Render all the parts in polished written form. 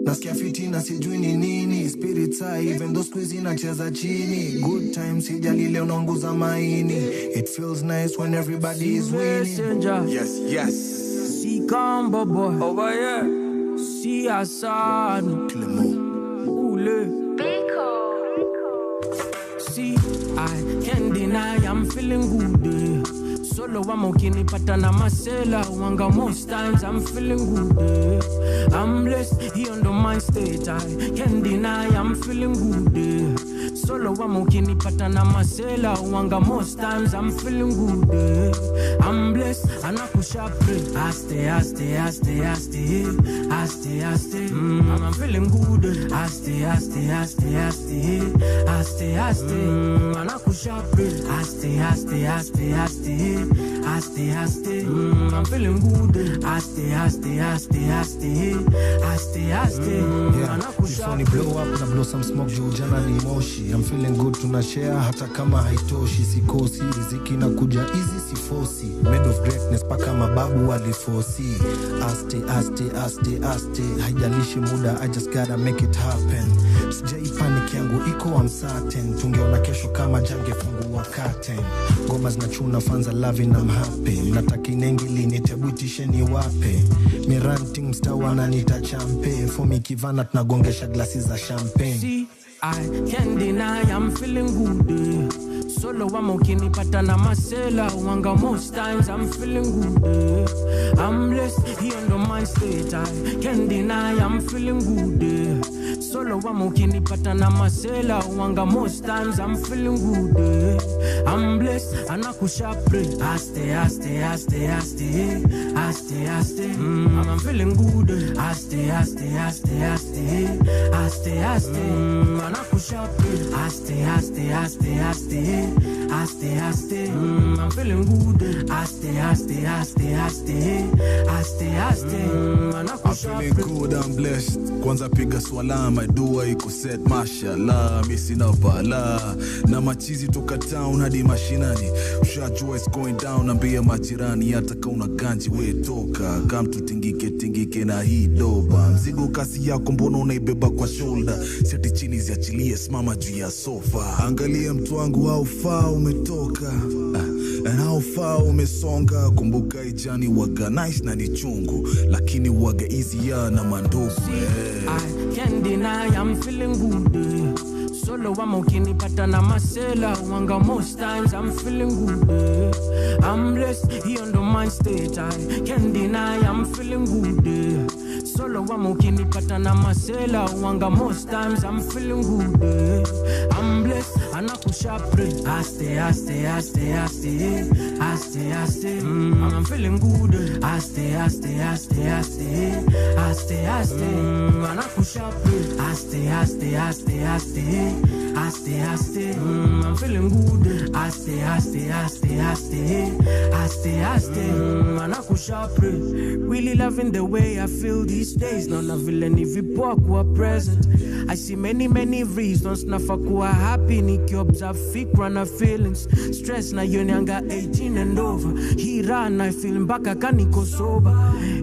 Nasikia fiti na sijui ni nini. Spirits high even though squeeze inacheza chini. Good times sijali leo naunguza maini. It feels nice when everybody is winning. Yes, yes. See combo boy over here. See Hassan Clemo Ule See I can't deny I'm feeling good. Solo I'm okay pata na masela. Wanga most times I'm feeling good. I'm blessed here on the mind state. I can't deny I'm feeling good. Solo I'm okay pata na masela. Wanga most times I'm feeling good. I'm blessed anakusha pray. Aste aste aste aste aste aste. I'm feeling good. Aste aste aste aste aste aste. Anakusha pray. Aste aste aste aste aste aste. I'm feeling good. Aste aste aste aste aste aste. Anakusha ni blow up na blow some smoke juu jana ni moshi. I'm feeling good tunashare hata kama haitoshi. Sikosi riziki na kuja easy sifosi. Made of greatness paka mababu walifosi. Aste aste aste aste. Haijalishi muda I just gotta make it happen. Sijai panic yangu iko I'm certain. Tungeona kesho kama jange fungua curtain. Ngoma zinachuna fans are loving I'm happy. Mnataki nengili nitebuitishe ni wape. Miranting mstawana nita champe. For me kivana tunagongesha glasi za champagne. See, I can't deny I'm feeling good. Solo I'm okay pata na masela. Wanga most times I'm feeling good. I'm blessed here on the mind state. I can't deny I'm feeling good. Solo I'm okay pata na masela. Wanga most times I'm feeling good. I'm blessed anakusha pray. Aste aste aste aste aste aste. I'm feeling good. Aste aste aste aste aste aste. Anakusha pray. Aste aste aste aste aste aste. I'm feeling good. Aste aste aste aste aste aste. I'm feeling good, I'm blessed. Kwanza piga swala, my dua iko set, mashallah. Missing up bala na machizi toka town hadi mashinani. Ushajua it's going down, ambia majirani. Hata kauna ganji we toka. Come to tingike na hii doba. Mzigo kasi yako mbona unaibeba kwa shoulder. Seti chini ziachilie, simama juu ya sofa. Angalia mtu wangu how far umetoka, and how far umesonga. Kumbuka ijani waga nice na ni chungu, lakini waga easy ya na mandugu. I can't deny I'm feeling good. Solo I'm okay pata na masela. Wanga most times I'm feeling good. I'm blessed here on the mind state. I can't deny I'm feeling good. Solo I'm okay pata na masela. Wanga most times I'm feeling good. I'm blessed anakusha pray. Aste aste aste aste aste aste. I'm feeling good. Aste aste aste aste aste aste. Anakusha pray. Aste aste aste aste aste aste. I'm feeling good. Aste aste aste aste aste aste. Anakusha pray. Really loving the way I feel these days. None of villain if you walk were present. I see many reasons nafa kuwa happy. Niki observe fikra na feelings. Stress na yonyanga 18 and over. Hira na feel mbaka kaniko sober.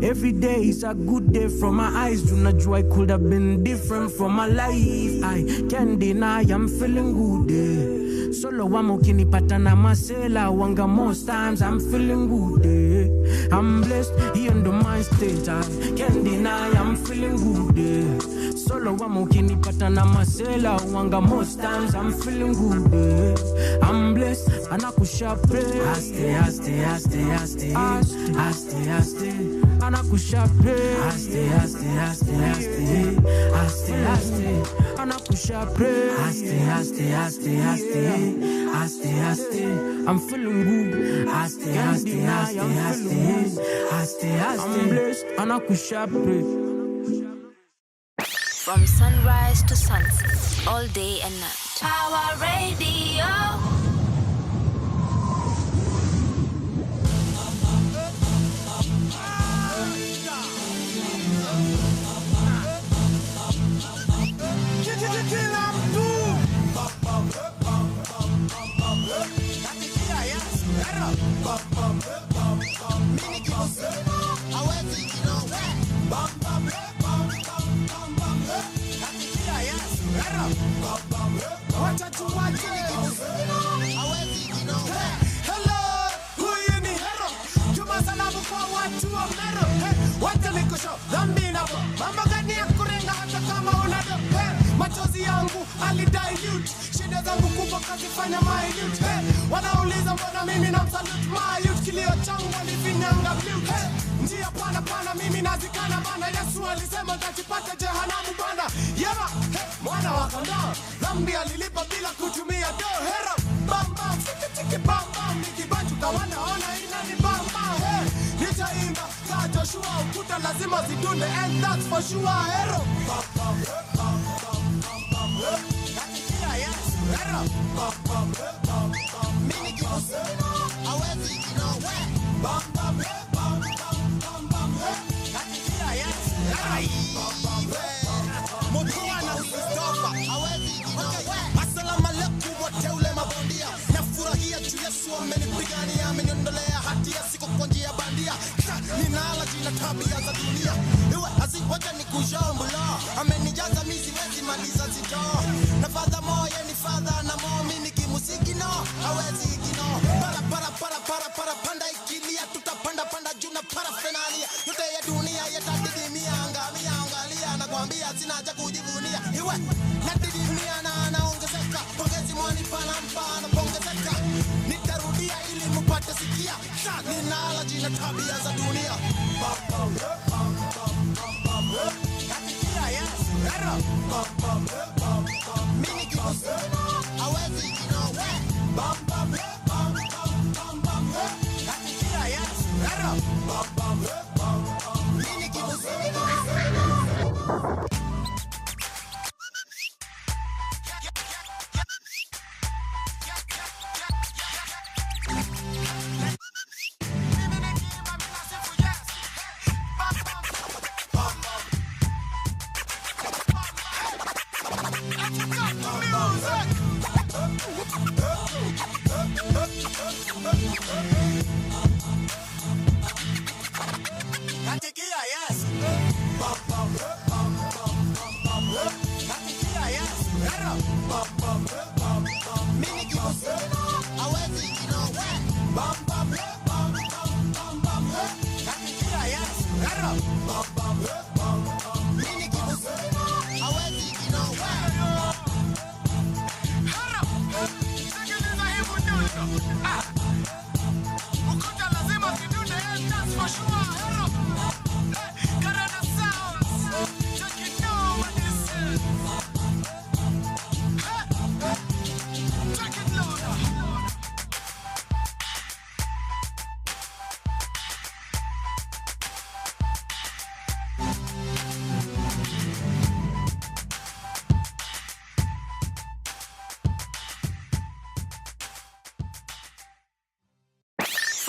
Every day is a good day from my eyes. Do not joy could have been different from my life. I can't deny I'm feeling good. Solo I'm okay pata na masela. Wanga most times I'm feeling good. I'm blessed here on the mind state. I can't deny I'm feeling good. Solo I'm okay pata na masela. Wanga most times I'm feeling good. I'm blessed anakusha pray. Aste aste aste aste aste aste. Anakusha pray. Aste aste aste aste aste aste. Anakusha pray. Aste aste aste aste aste aste. I'm feeling good. Aste aste aste aste aste aste. I'm blessed anakusha pray. From sunrise to sunset, all day and night. Power Radio. Wacha tuwache hello, huyu ni hero. Tuma salamu kwa watu wa Mero. Wacha nikusho dhambi nabo. Mambo gani ya kurenga hata kama unado. Machozi yangu alidilute. Shida zangu kubwa kazifanya minute. Wanauliza mbona mimi na msalute my youth. Kilio changu walifinyanga blue. Njia pana pana mimi nazikana bana. Yesu alisema utajipata jehanamu bana. Yema, mwana wa kondoo. Dhambi alilipa bila kutumia do. Hero, bam bam, tiki bam bam. Nikibantu wanaona inani bam bam. Nitaimba ka Joshua, ukuta lazima zidunde, and that's for sure. Hero, bam bam, bam bam, bam bam. Katika Yesu, hero, bam bam, bam bam. Mimi kimusema hawezi kinowe. Bam bam, bam bam, bam bam. Katika Yesu, hero, bam bam. Motoa na Christopher hawezi kinowe. Asalamu alaykum wateule mabondia. Nafurahia juu Yesu amenipigania, ameniondolea hatia, siko kwa njia bandia. Ninala jina tabia za dunia. Iwe asiwacha nikushambulia. Amenijaza mimi siwezi maliza zito. Na father moyo ni father na mimi kimusiki no. Hawezi kino. Para panda ikilia tutapanda panda juu na parafenalia. Yote ya dunia yatadidimia angalia nakwambia sina cha kujivunia. Iwe nadidimia na anaongezeka. Pongezi mwani panampa anapongezeka. Nitarudia ili mpate sikia. Ninala jina tabia za dunia. Katika Yesu, hero. Mimi kimusema hawezi kinowe. Katika Yesu, hero. Mimi kimusema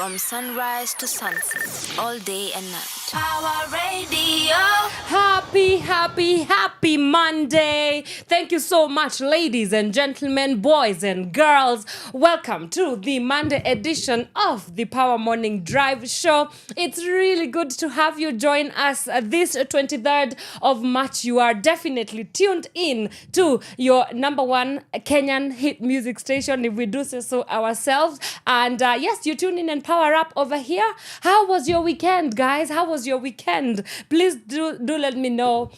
From sunrise to sunset, all day and night. Power Radio. Happy Monday. Thank you so much, ladies and gentlemen, boys and girls. Welcome to the Monday edition of the Power Morning Drive Show. It's really good to have you join us this 23rd of March. You are definitely tuned in to your number one Kenyan hit music station, if we do say so ourselves. And yes, you tune in and power up over here. How was your weekend, guys? How was your weekend? Please do let me know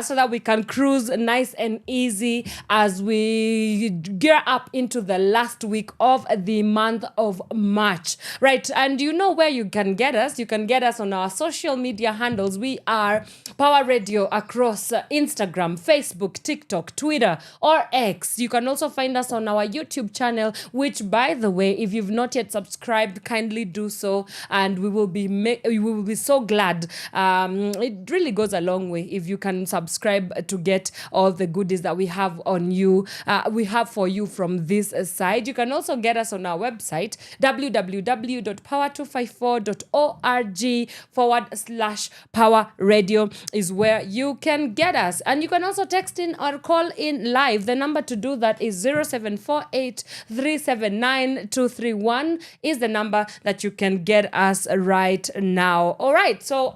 so that we can cruise nice and easy as we gear up into the last week of the month of March. Right, and you know where you can get us. You can get us on our social media handles. We are Power Radio across Instagram, Facebook, TikTok, Twitter, or X. You can also find us on our YouTube channel, which, by the way, if you've not yet subscribed, kindly do so, and we will be so glad. It really goes a long way if you can subscribe to get all the goodies that we have on you. We have for you from this side. You can also get us on our website, www.power254.org/power radio is where you can get us. And you can also text in or call in live. The number to do that is 0748 379 231 is the number that you can get us right now. All right, so So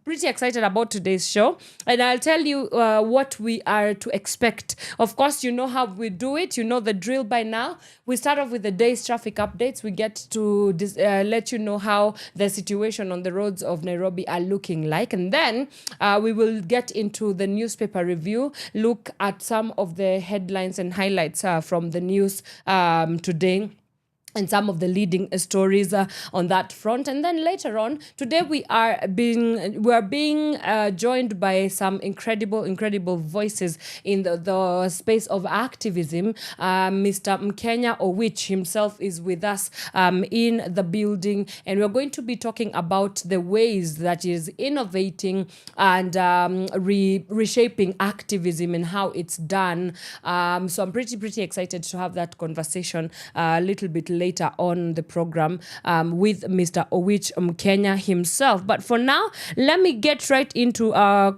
pretty excited about today's show, and I'll tell you what we are to expect. Of course, you know how we do it. You know the drill by now. We start off with the day's traffic updates. We get to let you know how the situation on the roads of Nairobi are looking like, and then we will get into the newspaper review, look at some of the headlines and highlights from the news today, and some of the leading stories on that front. And then later on today we are being joined by some incredible voices in the space of activism. Mr. Mkenya Owich himself is with us in the building, and we're going to be talking about the ways that is innovating and reshaping activism and how it's done. So I'm pretty excited to have that conversation a little bit later on the program with Mr. Owich Mkenya himself. But for now, let me get right into our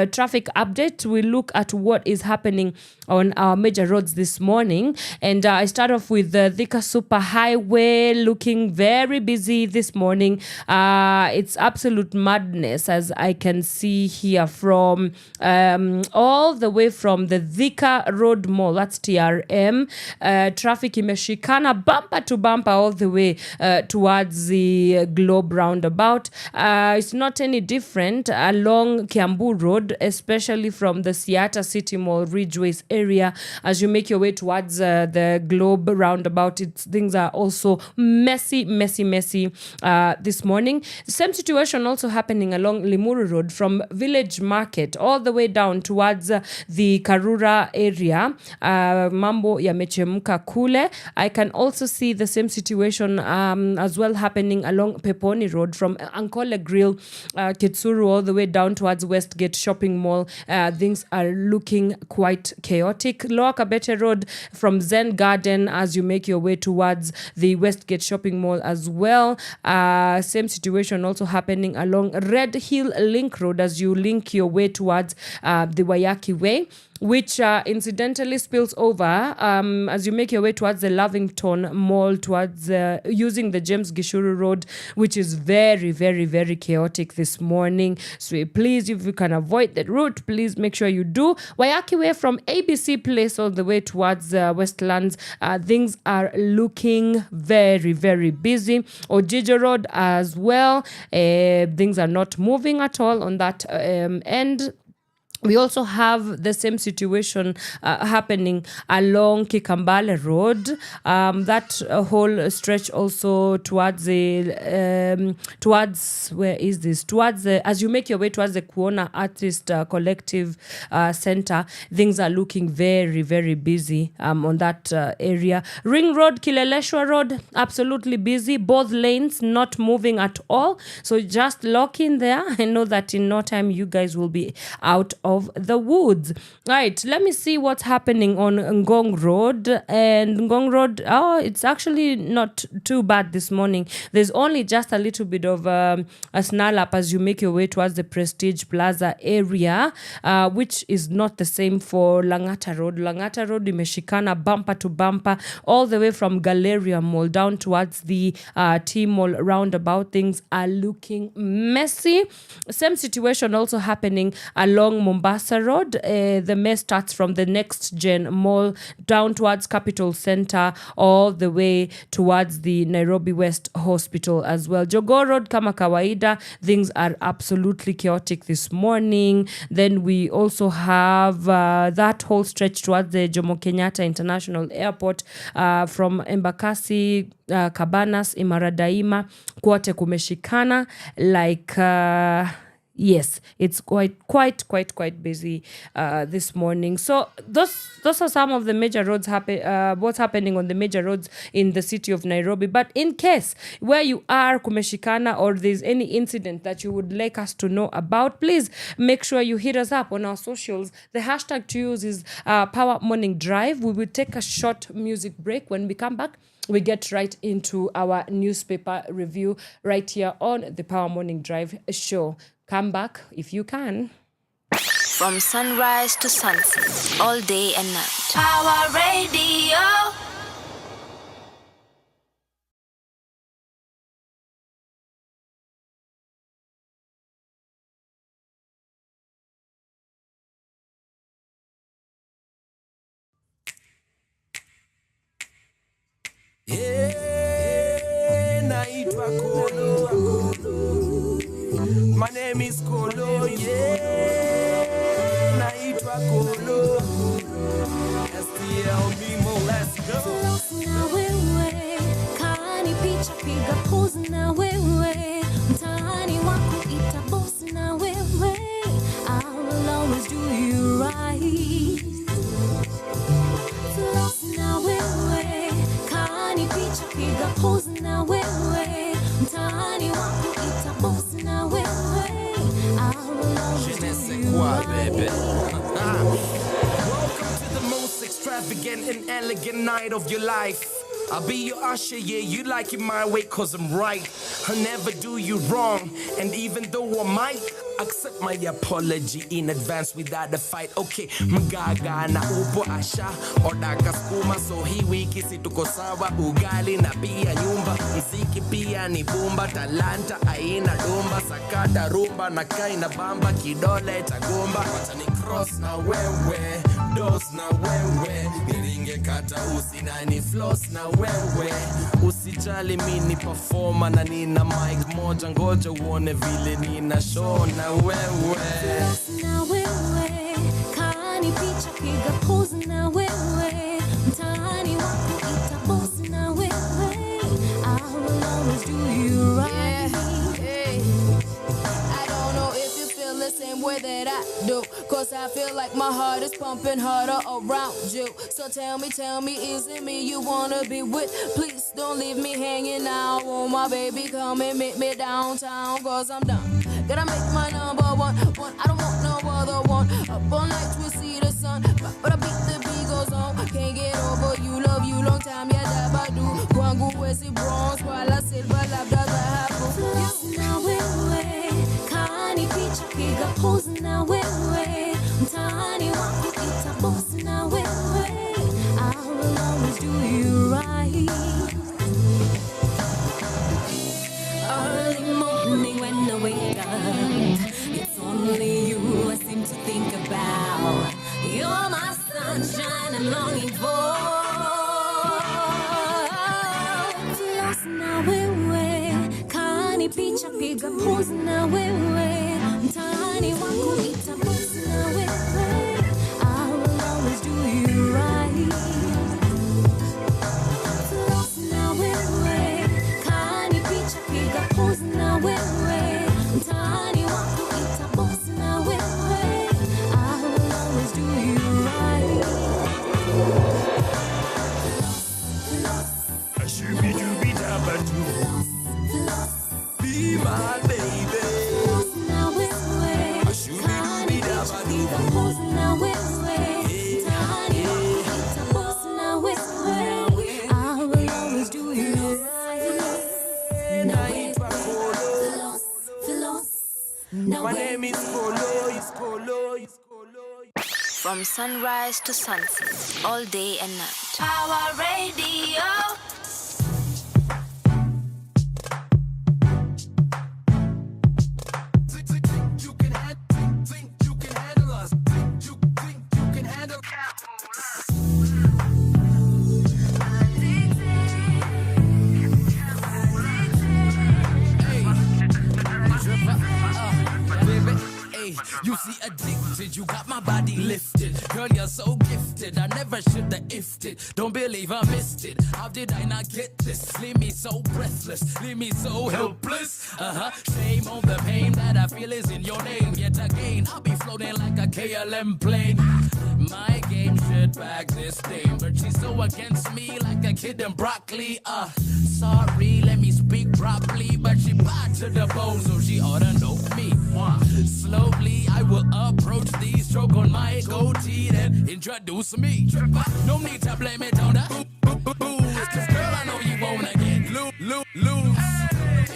traffic update. We look at what is happening on our major roads this morning, and I start off with the Thika Super Highway looking very busy this morning. It's absolute madness, as I can see here, from all the way from the Thika Road Mall, that's TRM. Traffic imeshikana bumper to bumper all the way towards the Globe roundabout. It's not any different along Kiambu Road, especially from the Siata City Mall Ridgeways area. As you make your way towards the Globe roundabout, things are also messy this morning. The same situation also happening along Limuru Road from Village Market all the way down towards the Karura area. Mambo yamechemka kule. I can also see the same situation as well happening along Peponi Road from Ankole Grill, Kitsuru, all the way down towards Westgate Shopping Mall. Things are looking quite chaotic. Lower Kabete Road from Zen Garden as you make your way towards the Westgate Shopping Mall as well. Same situation also happening along Red Hill Link Road as you link your way towards the Wanyoike Way, which incidentally spills over as you make your way towards the Lavington Mall, towards using the James Gishuru Road, which is very chaotic this morning. So please, if you can avoid that route, please make sure you do. Wanyoike Way from ABC Place all the way towards Westlands, things are looking very busy. Ojiji Road as well, things are not moving at all on that end. We also have the same situation happening along Kikambale Road. That whole stretch also towards where is this? Towards as you make your way towards the Kuona Artist Collective Center, things are looking very busy on that area. Ring Road, Kileleshwa Road, absolutely busy. Both lanes not moving at all. So just lock in there. I know that in no time you guys will be out of the woods. Right, let me see what's happening on Ngong Road. And Ngong Road, it's actually not too bad this morning. There's only just a little bit of a snarl up as you make your way towards the Prestige Plaza area, which is not the same for Langata Road. Langata Road imeshikana bumper to bumper all the way from Galleria Mall down towards the T Mall roundabout. Things are looking messy. Same situation also happening along Mombasa Road. The mess starts from the Next Gen Mall down towards Capital Center all the way towards the Nairobi West Hospital as well. Jogoo Road kama kawaida, things are absolutely chaotic this morning. Then we also have that whole stretch towards the Jomo Kenyatta International Airport from Embakasi, Cabanas, Imara Daima, kwote kumeshikana like yes, it's quite busy this morning. So those are some of the major roads what's happening on the major roads in the city of Nairobi. But in case where you are kumeshikana or there's any incident that you would like us to know about, please make sure you hit us up on our socials. The hashtag to use is Power Morning Drive. We will take a short music break. When we come back, we get right into our newspaper review right here on the Power Morning Drive show. Come back if you can. From sunrise to sunset, all day and night. Power Radio. My name is Kolo, yeah. Naitwa Kolo. STL Mimo, let's go. Na wewe kani picha piga pose na wewe mtaani wako ita boss na wewe I will always do you right. Floss na wewe kani picha piga pose na wewe mtaani wako ita boss na wewe I will always do you right. Welcome to the most extravagant and elegant night of your life. I'll be your usher, yeah, you like it my way, cause I'm right. I'll never do you wrong, and even though I might accept my apology in advance without a fight. Okay, magaga na upo asha odaka skuma, so hii wiki si tuko sawa, ugali na pia nyumba, mziki pia ni bumba, talanta aina dumba, sakata rumba na kaina bamba, kidole tagumba, wacha ni cross na wewe, dos na wewe, niringe kata usi na ni floss na wewe, usijali mini performer na nina mic moja, ngoja uone vile nina show na wewe. Na wewe kani picha piga pose na wewe mtaani wako ita boss na wewe I will always do you right. Hey. I don't know if you feel the same way that I do, cause I feel like my heart is pumping harder around you. So tell me, is it me you wanna be with? Please don't leave me hanging out. Oh my baby, come and meet me downtown, cause I'm done. Gotta make my number one. I don't want no other one. Up all night we see the sun, but I beat the beat goes on. Can't get over you, love you long time, yeah, dabadu. Kwangu wesi bronze, wala silver, labda dhahabu. Floss na wewe kani picha piga pose na wewe mtaani wako ita boss na wewe I will always do you right. Early morning when I wake up, it's only you I seem to think about. You're my sunshine I'm longing for. Floss na wewe kani picha piga pose na wewe mtaani wako ita boss na wewe I will always do you right. Floss na wewe kani picha piga pose na wewe mtaani wako ita boss na wewe I will always do you right. Be my baby. Floss na wewe kani picha piga pose na wewe mtaani wako ita boss na wewe I will always do you right. Naitwa Kolo. Floss My name is Kolo, it's Kolo, it's Kolo. From sunrise to sunset, all day and night. Power Radio. You can handle us. Think you can handle. Baby, hey, you see addicted, you got my body lifted. Girl, you're so gifted, I never should have ifed it. Don't believe I missed it. How did I not get this? Leave me so breathless, leave me so helpless. Shame on the pain that I feel is in your name. Yet again, I'll be floating like a KLM plane. My game should back this dame, but she's so against me like a kid in broccoli. Sorry, let me speak properly, but she bad to the bone, so she oughta know me. Slowly, I will approach these, stroke on my goatee, then introduce me. No need to blame it on the booze, cause girl, I know you wanna get loose.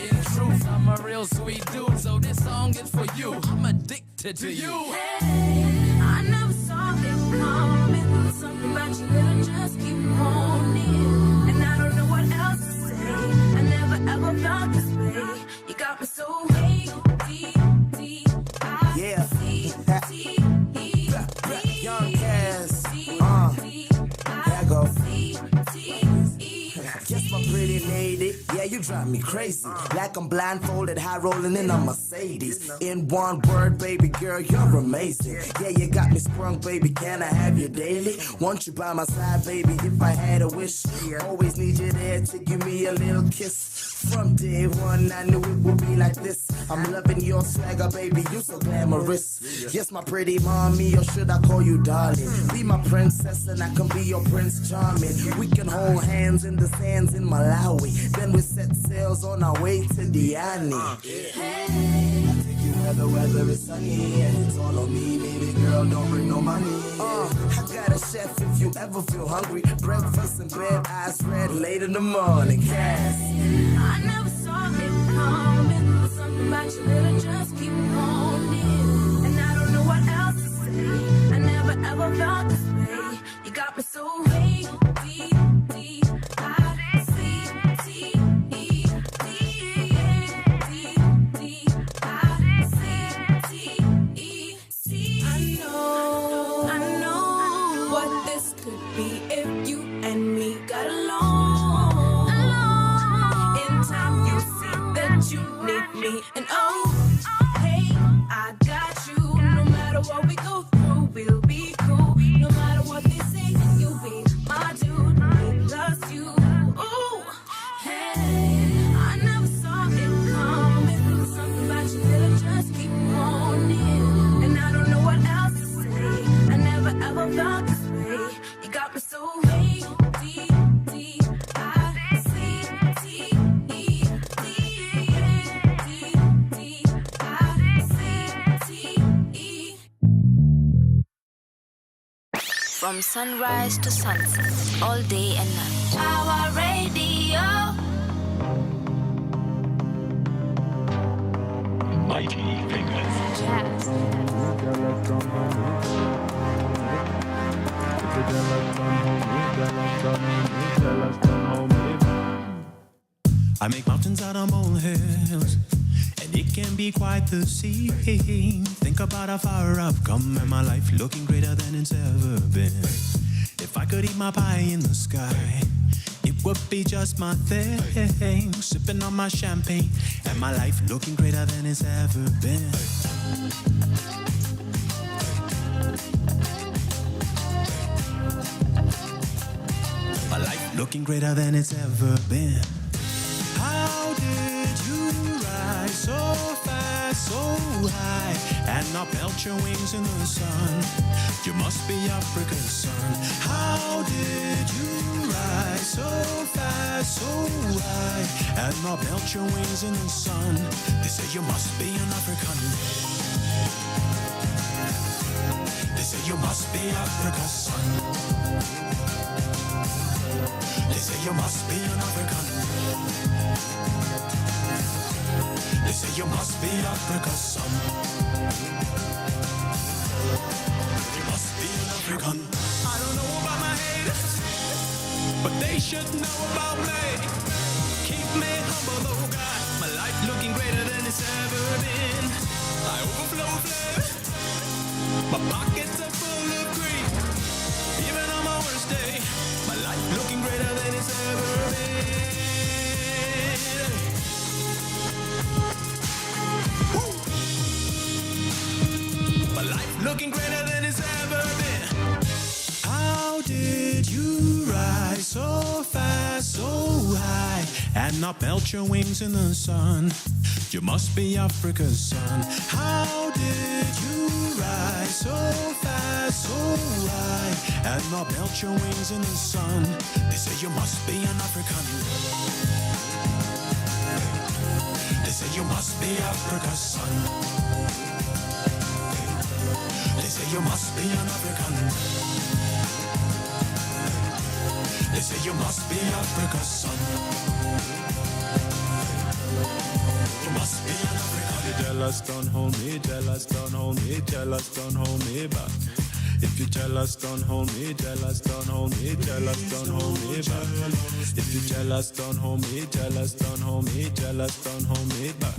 In truth, I'm a real sweet dude, so this song is for you. I'm addicted to you. I never saw it coming. Something about you that I just keep wanting, and I don't know what else to say. I never ever felt this way. You got me so deep. Yeah. Young Cass. There I go. Guess my pretty lady. lady. Yeah, you drive me crazy. Like I'm blindfolded, high rolling in a Mercedes. In one word, baby girl, you're amazing. Yeah, you got me sprung, baby. Can I have you daily? Want you by my side, baby, if I had a wish. Always need you there to give me a little kiss. From day one, I knew it would be like this. I'm loving your swagger, baby, you so glamorous. Yes, my pretty mommy, or should I call you darling? Be my princess and I can be your prince charming. We can hold hands in the sands in Malawi. Then we set sails on our way to Diani. Hey, I take you where the weather is sunny. And it's all on me, baby girl, don't bring no money. I got a chef if you ever feel hungry. Breakfast in bed, eyes red, late in the morning. Cass. I never saw it coming. Something about you that I just keep wanting. And I don't know what else to say. I never ever felt this way. You got me so way deep, deep. I see, deep, deep. I see. I know what this could be if you and me got along. In time you see that you need me. And oh, hey, I got you. No matter what we go through, we'll be cool. No matter what they say, you'll be my dude. Me loves you. Ooh, hey, I never saw it coming. Something about you that I just keep wanting. And I don't know what else to say. I never ever felt this way. You got me so way deep, deep. I see, deep, deep, deep. I see, deep. From sunrise to sunset, all day and night. Power Radio. Mighty fingers. Jazz. I make mountains out of molehills, and it can be quite the scene. Think about how far I've come and my life looking greater than it's ever been. If I could eat my pie in the sky, it would be just my thing. Sipping on my champagne and my life looking greater than it's ever been. My life looking greater than it's ever been. How did you rise so fast, so high, and not melt your wings in the sun? You must be Africa's son. How did you rise so fast, so high, and not melt your wings in the sun? They say you must be an African. They say you must be Africa's son. They say you must be an African. They say you must be Africa's son. You must be an African. I don't know about my haters, but they should know about me. Keep me humble, oh God. My life looking greater than it's ever been. I overflow flavor. My pockets are full of greed. Even on my worst day, my life looking greater than it's ever been. Woo! My life looking greater than it's ever been. How did you rise so fast, so high, and not melt your wings in the sun? You must be Africa's son. How did you rise so fast, so high, and not melt your wings in the sun? They say you must be an African. They say you must be Africa's son. They say you must be an African. They say you must be Africa's son. You must be an African. Jealous, don't hold me, jealous, don't hold me, jealous, don't hold me back. If you're jealous, don't hold me, jealous, don't hold me, jealous, don't hold me back. If you're jealous, don't hold me, jealous, don't hold me, jealous, don't hold me back.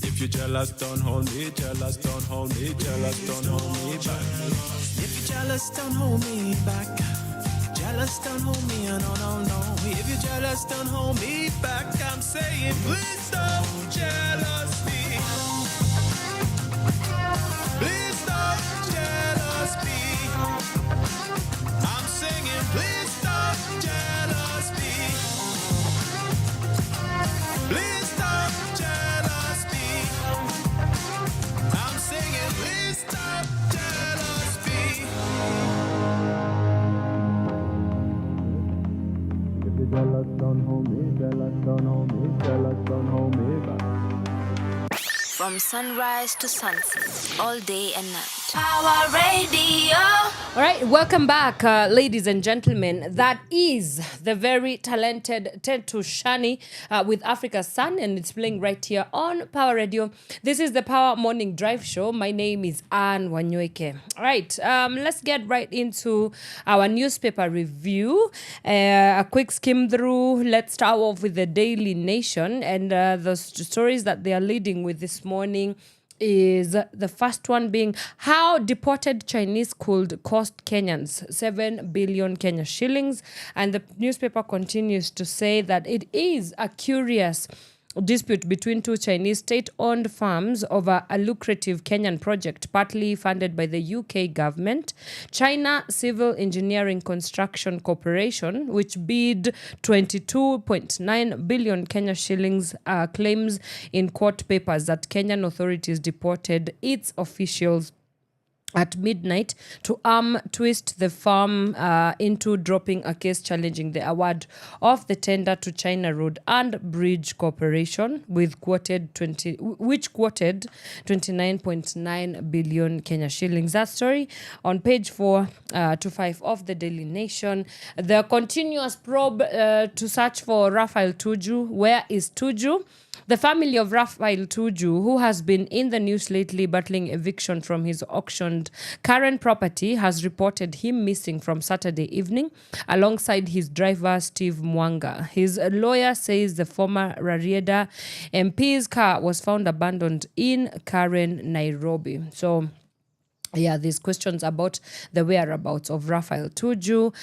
If you're jealous, don't hold me, jealous, don't hold me, jealous, don't hold me back. If you're jealous, don't hold me back. Jealous, don't hold me, no, no, no. If you're jealous, jealous, don't hold me back. I'm saying, please don't jealous me. Please don't jealous me. I'm singing, please don't jealous me. Please don't jealous me. I'm singing, please stop jealous me. If you jealous, don't hold me, jealous, don't hold me, jealous, don't hold me back. From sunrise to sunset, all day and night. Power Radio. All right, welcome back, ladies and gentlemen. That is the very talented Tetu Shani with Africa's Sun, and it's playing right here on Power Radio. This is the Power Morning Drive Show. My name is Anne Wanyoike. All right, let's get right into our newspaper review. A quick skim through. Let's start off with the Daily Nation, and the stories that they are leading with this morning is the first one being how deported Chinese could cost Kenyans 7 billion Kenya shillings. And the newspaper continues to say that it is a curious dispute between two Chinese state-owned firms over a lucrative Kenyan project partly funded by the UK government. China Civil Engineering Construction Corporation, which bid 22.9 billion Kenya shillings, claims in court papers that Kenyan authorities deported its officials at midnight to twist the firm into dropping a case challenging the award of the tender to China Road and Bridge Corporation, which quoted 29.9 billion Kenya shillings. That story on page 4 to 5 of the Daily Nation. The continuous probe to search for Raphael Tuju. Where is Tuju? The family of Raphael Tuju, who has been in the news lately battling eviction from his auctioned current property, has reported him missing from Saturday evening alongside his driver Steve Mwanga. His lawyer says the former Rarieda MP's car was found abandoned in Karen, Nairobi. So yeah, these questions about the whereabouts of Raphael Tuju.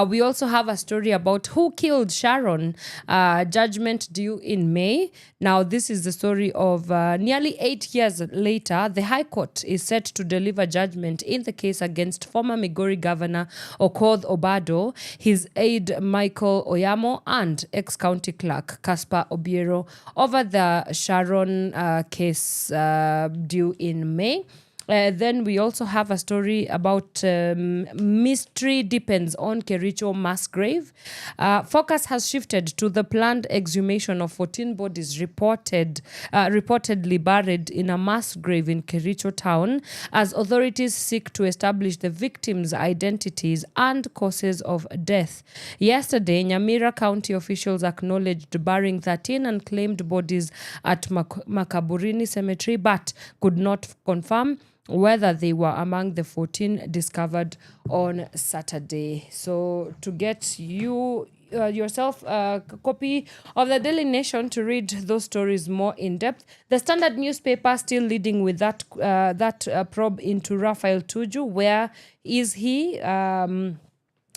We also have a story about who killed Sharon, judgment due in May. Now, this is the story of nearly 8 years later, the High Court is set to deliver judgment in the case against former Migori Governor Okoth Obado, his aide Michael Oyamo, and ex-county clerk Caspar Obiero over the Sharon case due in May. Then we also have a story about mystery depends on Kericho mass grave. Focus has shifted to the planned exhumation of 14 bodies reportedly buried in a mass grave in Kericho town as authorities seek to establish the victims' identities and causes of death. Yesterday, Nyamira County officials acknowledged burying 13 unclaimed bodies at Makaburini Cemetery but could not confirm whether they were among the 14 discovered on Saturday. So to get yourself a copy of the Daily Nation to read those stories more in depth. The Standard newspaper still leading with that probe into Raphael Tuju. Where is he?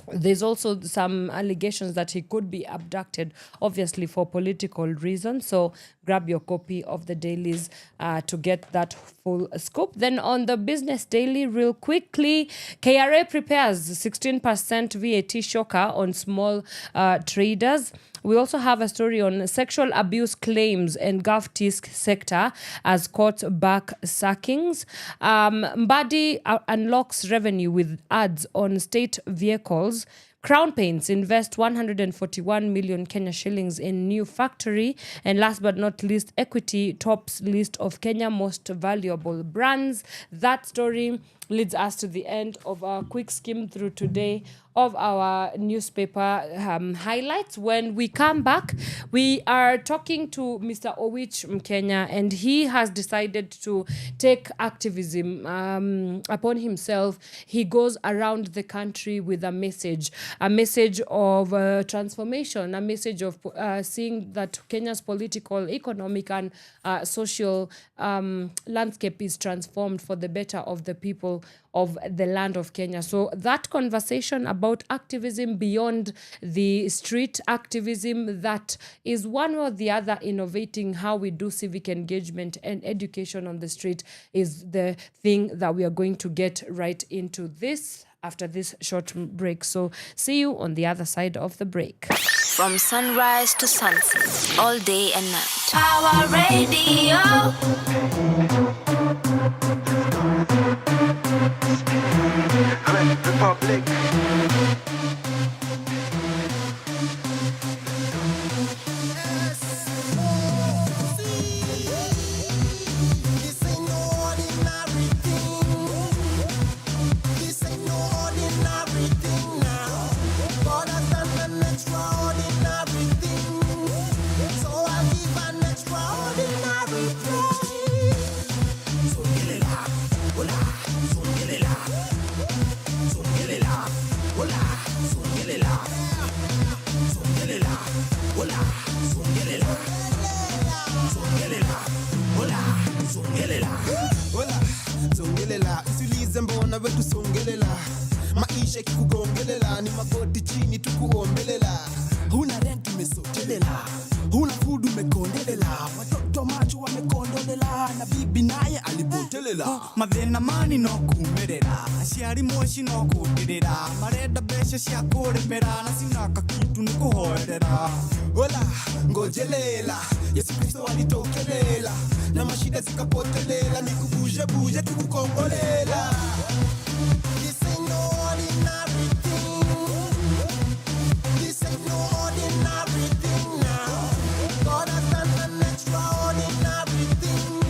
There's also some allegations that he could be abducted, obviously for political reasons. So grab your copy of the dailies to get that full scoop. Then on the Business Daily, real quickly, KRA prepares 16% VAT shocker on small traders. We also have a story on sexual abuse claims and GovTISC sector as courts back sackings. Mbadi unlocks revenue with ads on state vehicles. Crown Paints invest 141 million Kenya shillings in new factory. And last but not least, Equity tops list of Kenya most valuable brands. That story leads us to the end of our quick skim through today of our newspaper highlights. When we come back, we are talking to Mr. Owich Mkenya, and he has decided to take activism upon himself. He goes around the country with a message of transformation, a message of seeing that Kenya's political, economic, and social landscape is transformed for the better of the people. people of the land of Kenya. So that conversation about activism beyond the street activism, that is one or the other innovating how we do civic engagement and education on the street, is the thing that we are going to get right into this after this short break. So see you on the other side of the break. From sunrise to sunset, all day and night. Power Radio. Republic. Mbona wetu songelela maisha kikugongelela ni magoti chini tukuombelela huna rent umesotelela huna food umekondelela watoto macho wamekondolela na bibi naye alipotelela mathena mani no kumerera aciari moshi no kudirira marenda besha cia kuremera na sinaka kitu ni kuhoerera hola ngojelela Yesu Kristo alitokelela na mashida zikapotelela nikubuje buje tukukongolela. This ain't no ordinary thing. This ain't no ordinary thing now. God has done an extraordinary thing.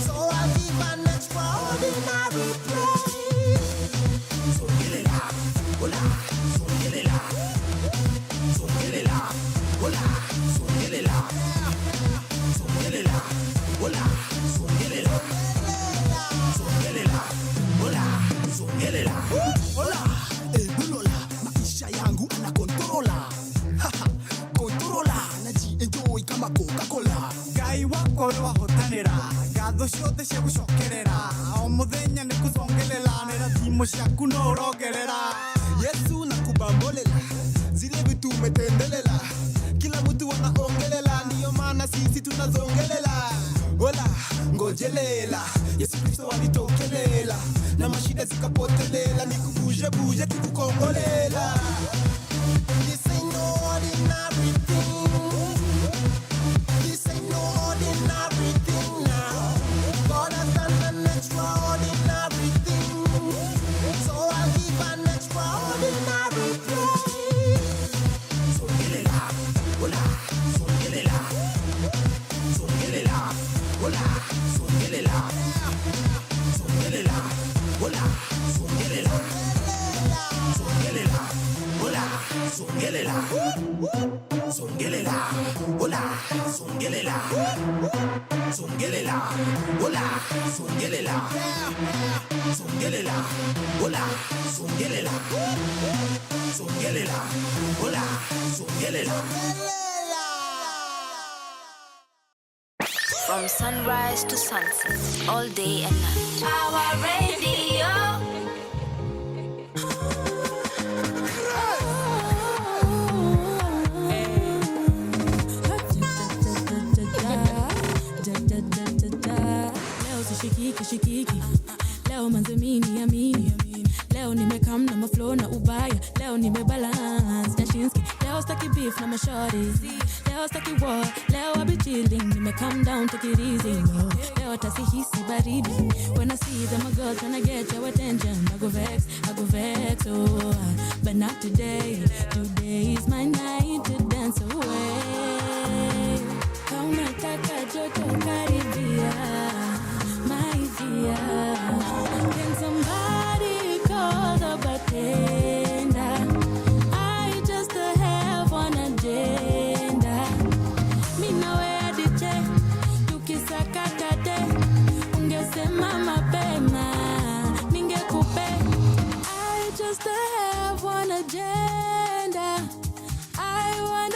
So I give an extraordinary praise. Songelela, hola, songelela. Songelela, hola, songelela. Songelela, hola, songelela. Songelela, hola, songelela. Hola, bulola, maisha yangu anakontrola. Controla, naji-enjoy kama Coca-Cola. Ngai wako wahotanira, gatho ciothe cia gucokerera. O muthenya ni kuzongelela, nera thimo ciaku no urongerera. Yesu nakubambolela, zile vitu umetendelela. Kila mtu anaongelela, ndiyo maana sisi tunazongelela. Hola, ngojelela, Yesu Kristo alitokelela na mashida zikapotelela, nikubuje buje tukukongolela. This ain't no ordinary thing. This ain't no ordinary thing now. God has done an extraordinary thing. So I'll give an extraordinary praise. Songelela, hola, songelela. Songelela, hola, songelela. Songelela, hola, songelela. Songelela, hola, songelela. Songelela, hola, songelela. Songelela, hola, songelela. Songelela, hola, songelela. Songelela, hola, songelela. From sunrise to sunset, all day and night. Power Radio. Leo sishikiki leo manze mini amini leo nimekam na maflow na ubaya leo nimebalance Kashinsky leo staki beef na mashorties leo staki war leo I be chilling nimekam down take it easy leo tasihisi baridi when I see them a girl tryna get your attention I go vex oh but not today is my night to dance away kauna taka joto karibia my dear can somebody call the bartender I just have one agenda mi nawe adiche tukisakata ungesema mapema ningekupe I just have one agenda I want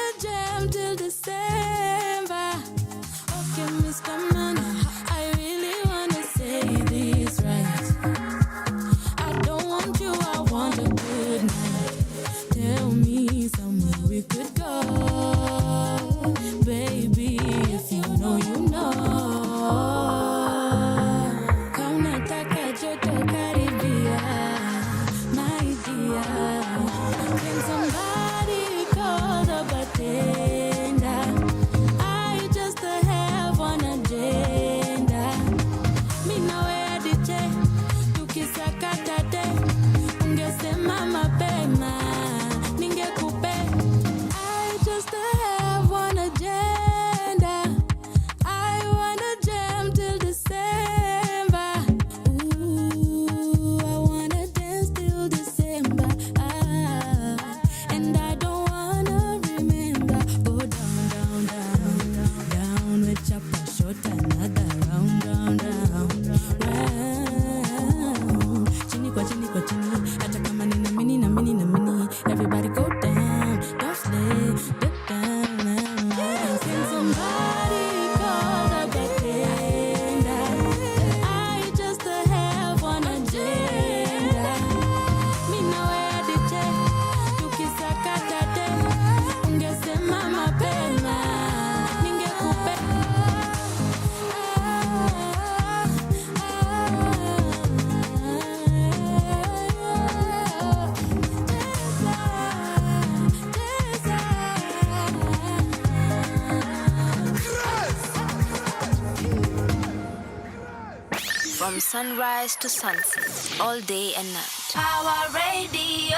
agenda. I wanna jam till December. Ooh, I wanna dance till December. And I don't wanna remember. Go down, down, down, down, down with chopper shot another round, round, round, round. Chini kwa chini kwa chini, hata kama nina mini na mini na mini. Everybody go down, don't slay, get down now. Can somebody call the bartender? I just have one agenda. Me know where the check, tukisakata dem, ungesema mapema, ningekupe. From sunrise to sunset, all day and night. Power Radio.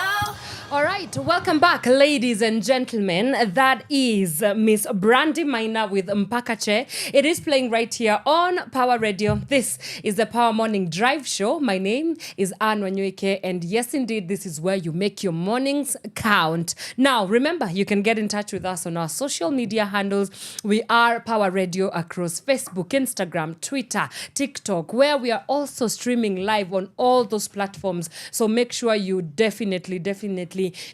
All right, welcome back, ladies and gentlemen. That is Miss Brandy Maina with Mpakache. It is playing right here on Power Radio. This is the Power Morning Drive Show. My name is Wanyoike, and yes, indeed, this is where you make your mornings count. Now, remember, you can get in touch with us on our social media handles. We are Power Radio across Facebook, Instagram, Twitter, TikTok, where we are also streaming live on all those platforms. So make sure you definitely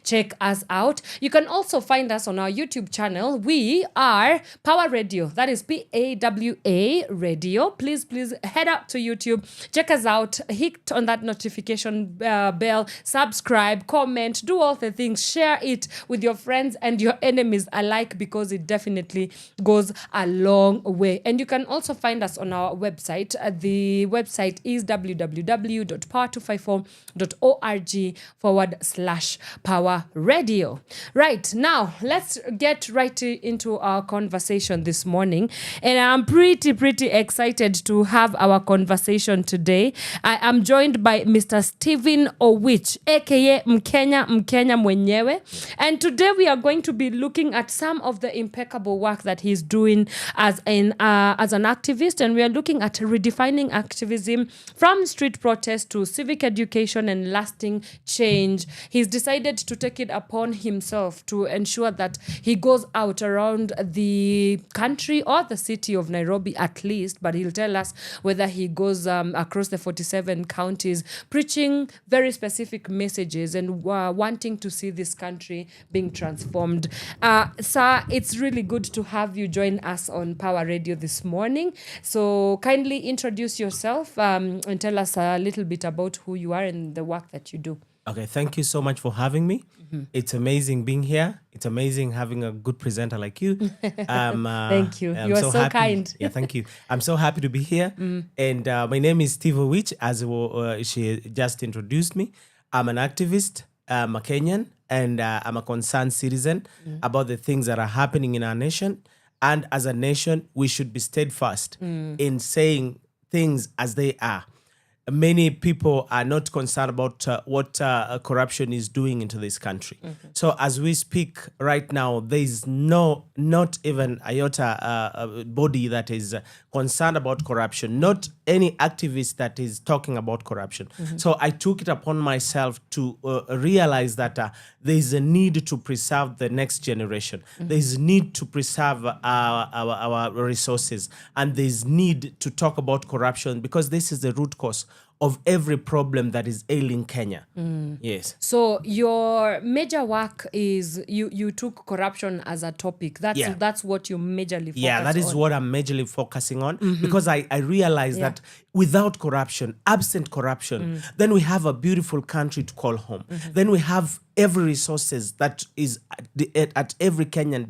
check us out. You can also find us on our YouTube channel. We are Power Radio. That is PAWA Radio. Please head up to YouTube. Check us out. Hit on that notification bell. Subscribe, comment, do all the things. Share it with your friends and your enemies alike, because it definitely goes a long way. And you can also find us on our website. The website is www.power254.org/Power Radio. Right, now let's get right into our conversation this morning. And I'm pretty excited to have our conversation today. I am joined by Mr. Stephen Owich, aka Mkenya mwenyewe. And today we are going to be looking at some of the impeccable work that he's doing as an activist. And we are looking at redefining activism from street protest to civic education and lasting change. He's decided to take it upon himself to ensure that he goes out around the country or the city of Nairobi at least, but he'll tell us whether he goes across the 47 counties preaching very specific messages and wanting to see this country being transformed. Sir, it's really good to have you join us on Power Radio this morning. So kindly introduce yourself and tell us a little bit about who you are and the work that you do. Okay, thank you so much for having me. Mm-hmm. It's amazing being here. It's amazing having a good presenter like you. Thank you. You are so happy. kind. Yeah, thank you. I'm so happy to be here. And my name is Steve Owich, as she just introduced me. I'm an activist, I'm a Kenyan, and I'm a concerned citizen about the things that are happening in our nation. And as a nation, we should be steadfast in saying things as they are. Many people are not concerned about what corruption is doing into this country. Mm-hmm. So as we speak right now, there is not even iota body that is concerned about corruption, not any activist that is talking about corruption. Mm-hmm. So I took it upon myself to realize that there is a need to preserve the next generation. Mm-hmm. There is a need to preserve our resources, and there is need to talk about corruption, because this is the root cause of every problem that is ailing Kenya. Yes. So your major work is you took corruption as a topic. That's what you majorly focus on. Yeah, that is what I'm majorly focusing on, because I realize that without corruption, absent corruption, then we have a beautiful country to call home. Mm-hmm. Then we have every resources that is at every Kenyan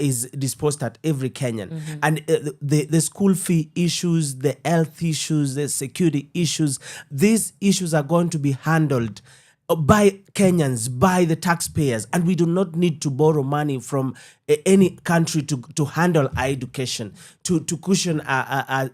is disposed at every Kenyan. Mm-hmm. And the school fee issues, the health issues, the security issues, these issues are going to be handled by Kenyans, by the taxpayers, and we do not need to borrow money from any country to handle our education, to cushion our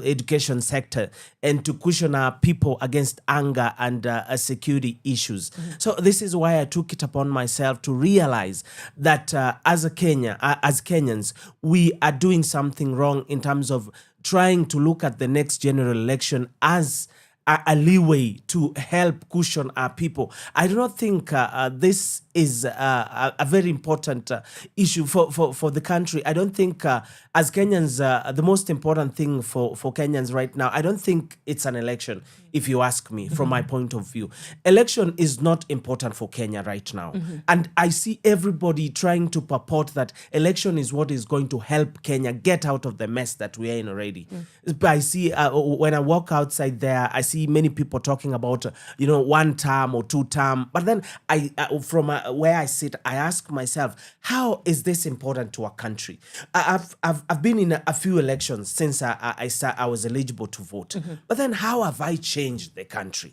education sector, and to cushion our people against anger and security issues. So this is why I took it upon myself to realize that as Kenyans, we are doing something wrong in terms of trying to look at the next general election as a leeway to help cushion our people. I do not think this is a very important issue for the country. I don't think as Kenyans, the most important thing for Kenyans right now, I don't think it's an election, if you ask me, from my point of view. Election is not important for Kenya right now. And I see everybody trying to purport that election is what is going to help Kenya get out of the mess that we are in already. I see, when I walk outside there, I see many people talking about, 1 term or 2 term. But then from where I sit, I ask myself, how is this important to our country? I've been in a few elections since I was eligible to vote. But then how have I changed the country?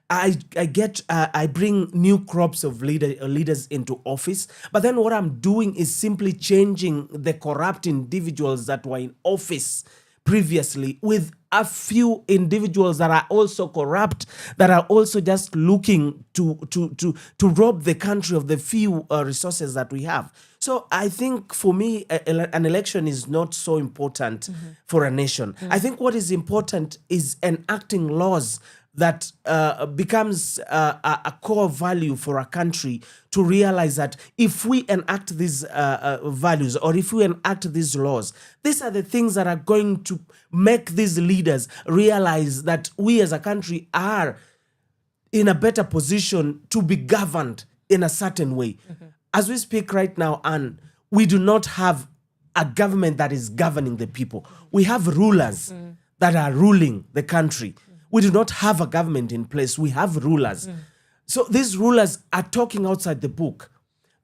I bring new crops of leaders into office, but then what I'm doing is simply changing the corrupt individuals that were in office previously with a few individuals that are also corrupt, that are also just looking to rob the country of the few resources that we have. So I think for me, an election is not so important for a nation. I think what is important is enacting laws that becomes a core value for a country, to realize that if we enact these values, or if we enact these laws, these are the things that are going to make these leaders realize that we as a country are in a better position to be governed in a certain way. As we speak right now, and we do not have a government that is governing the people. We have rulers that are ruling the country. We do not have a government in place. We have rulers. So these rulers are talking outside the book.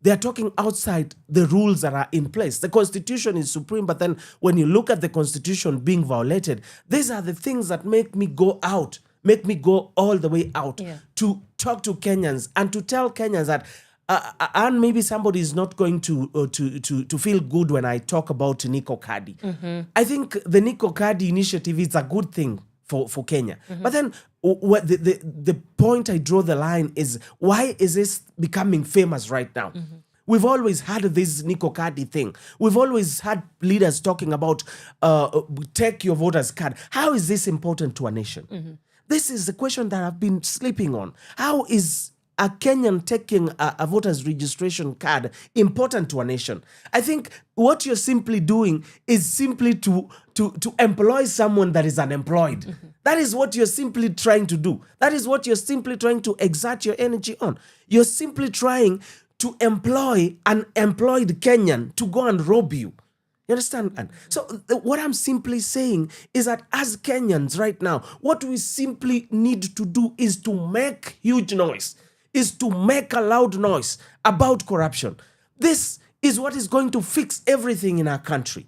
They are talking outside the rules that are in place. The Constitution is supreme, but then when you look at the Constitution being violated, these are the things that make me go out, make me go all the way out to talk to Kenyans and to tell Kenyans that and maybe somebody is not going to feel good when I talk about Nico Kadi. I think the Nico Kadi initiative is a good thing for Kenya. But then what the point I draw the line is, why is this becoming famous right now? We've always had this Nico Kadi thing. We've always had leaders talking about take your voter's card. How is this important to a nation? This is the question that I've been sleeping on. How is a Kenyan taking a voter's registration card important to a nation? I think what you're simply doing is simply to employ someone that is unemployed. That is what you're simply trying to do. That is what you're simply trying to exert your energy on. You're simply trying to employ an employed Kenyan to go and rob you. You understand? And so what I'm simply saying is that as Kenyans right now, what we simply need to do is to make huge noise, is to make a loud noise about corruption. This is what is going to fix everything in our country.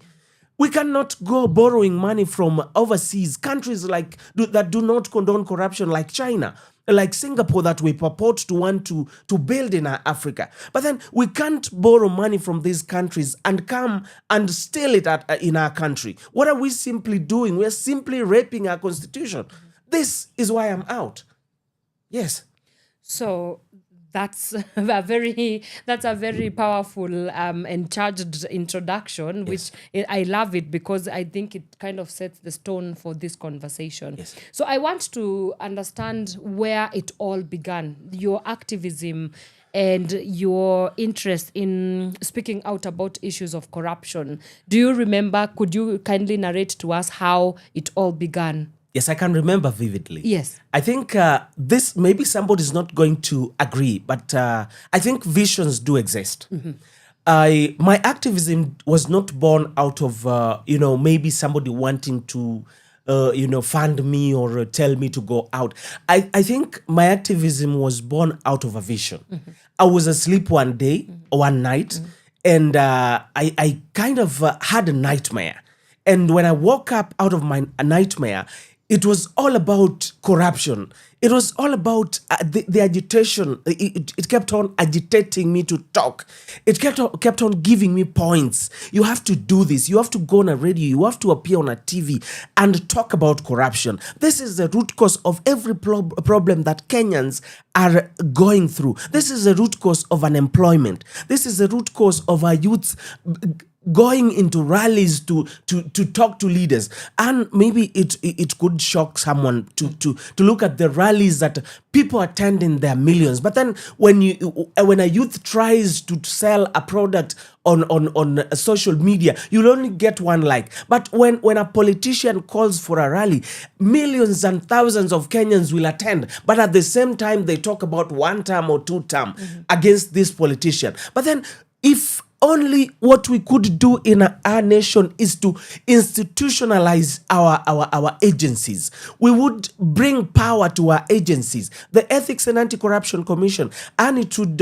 We cannot go borrowing money from overseas countries that do not condone corruption, like China, like Singapore, that we purport to want to build in Africa. But then we can't borrow money from these countries and come and steal it in our country. What are we simply doing? We're simply raping our constitution. This is why I'm out. Yes. So that's a very powerful and charged introduction, which I love it, because I think it kind of sets the stone for this conversation. Yes. So I want to understand where it all began, your activism and your interest in speaking out about issues of corruption. Do you remember? Could you kindly narrate to us how it all began? Yes, I can remember vividly. Yes. I think this, maybe somebody's not going to agree, but I think visions do exist. My activism was not born out of, maybe somebody wanting to, fund me or tell me to go out. I think my activism was born out of a vision. I was asleep one night, and I kind of had a nightmare. And when I woke up out of my nightmare, it was all about corruption. It was all about the agitation. It kept on agitating me to talk. It kept on giving me points. You have to do this. You have to go on a radio. You have to appear on a TV and talk about corruption. This is the root cause of every problem that Kenyans are going through. This is the root cause of unemployment. This is the root cause of our youth going into rallies to talk to leaders. And maybe it could shock someone to look at the rallies that people attend in their millions. But then when a youth tries to sell a product on social media, you'll only get one like. But when a politician calls for a rally, millions and thousands of Kenyans will attend. But at the same time, they talk about one term or two term against this politician. But then if only what we could do in our nation is to institutionalize our agencies. We would bring power to our agencies. The Ethics and Anti-Corruption Commission, and it would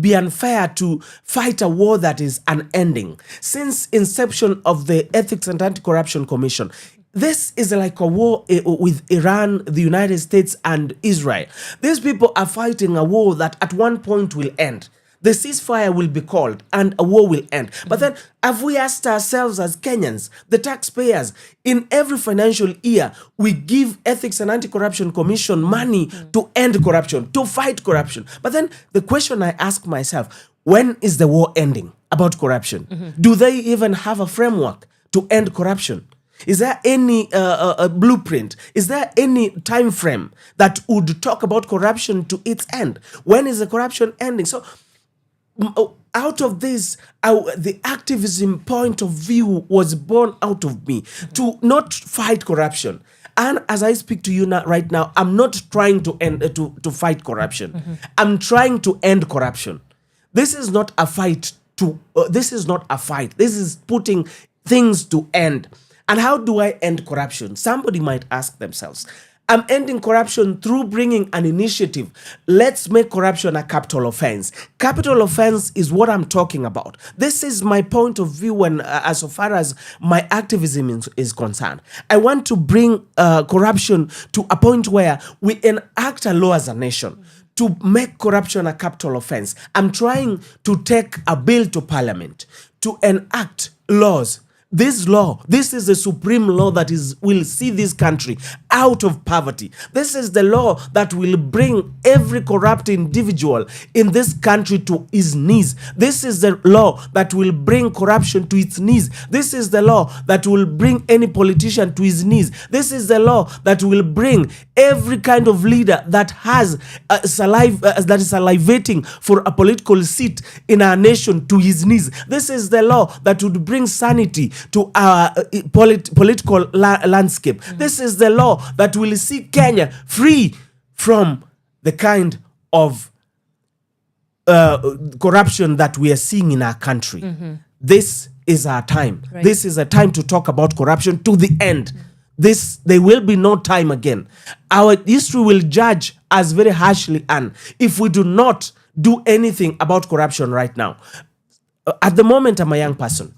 be unfair to fight a war that is unending. Since inception of the Ethics and Anti-Corruption Commission, this is like a war with Iran, the United States, and Israel. These people are fighting a war that at one point will end. The ceasefire will be called and a war will end. But then have we asked ourselves as Kenyans, the taxpayers, in every financial year, we give Ethics and Anti-Corruption Commission money to end corruption, to fight corruption. But then the question I ask myself, when is the war ending about corruption? Do they even have a framework to end corruption? Is there any blueprint? Is there any time frame that would talk about corruption to its end? When is the corruption ending? So out of this, the activism point of view was born out of me to not fight corruption. And as I speak to you right now, I'm not trying to to fight corruption. I'm trying to end corruption. This is not a fight. This is not a fight. This is putting things to end. And how do I end corruption? Somebody might ask themselves. I'm ending corruption through bringing an initiative. Let's make corruption a capital offense. Capital offense is what I'm talking about. This is my point of view when, as far as my activism is concerned. I want to bring corruption to a point where we enact a law as a nation to make corruption a capital offense. I'm trying to take a bill to parliament to enact laws. This law, this is the supreme law that will see this country out of poverty. This is the law that will bring every corrupt individual in this country to his knees. This is the law that will bring corruption to its knees. This is the law that will bring any politician to his knees. This is the law that will bring every kind of leader that has that is salivating for a political seat in our nation to his knees. This is the law that would bring sanity to our political landscape. This is the law that will see Kenya free from the kind of corruption that we are seeing in our country. This is our time. Right. This is a time to talk about corruption to the end. There will be no time again. Our history will judge us very harshly, and if we do not do anything about corruption right now. At the moment, I'm a young person.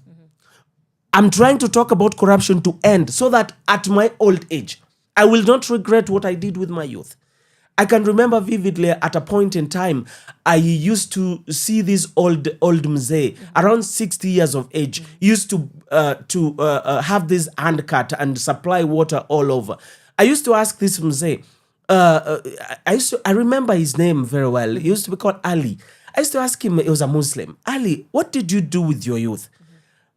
I'm trying to talk about corruption to end so that at my old age, I will not regret what I did with my youth. I can remember vividly at a point in time, I used to see this old mzee, around 60 years of age, used to have this handcart and supply water all over. I used to ask this mzee, I remember his name very well. He used to be called Ali. I used to ask him, he was a Muslim, Ali, what did you do with your youth?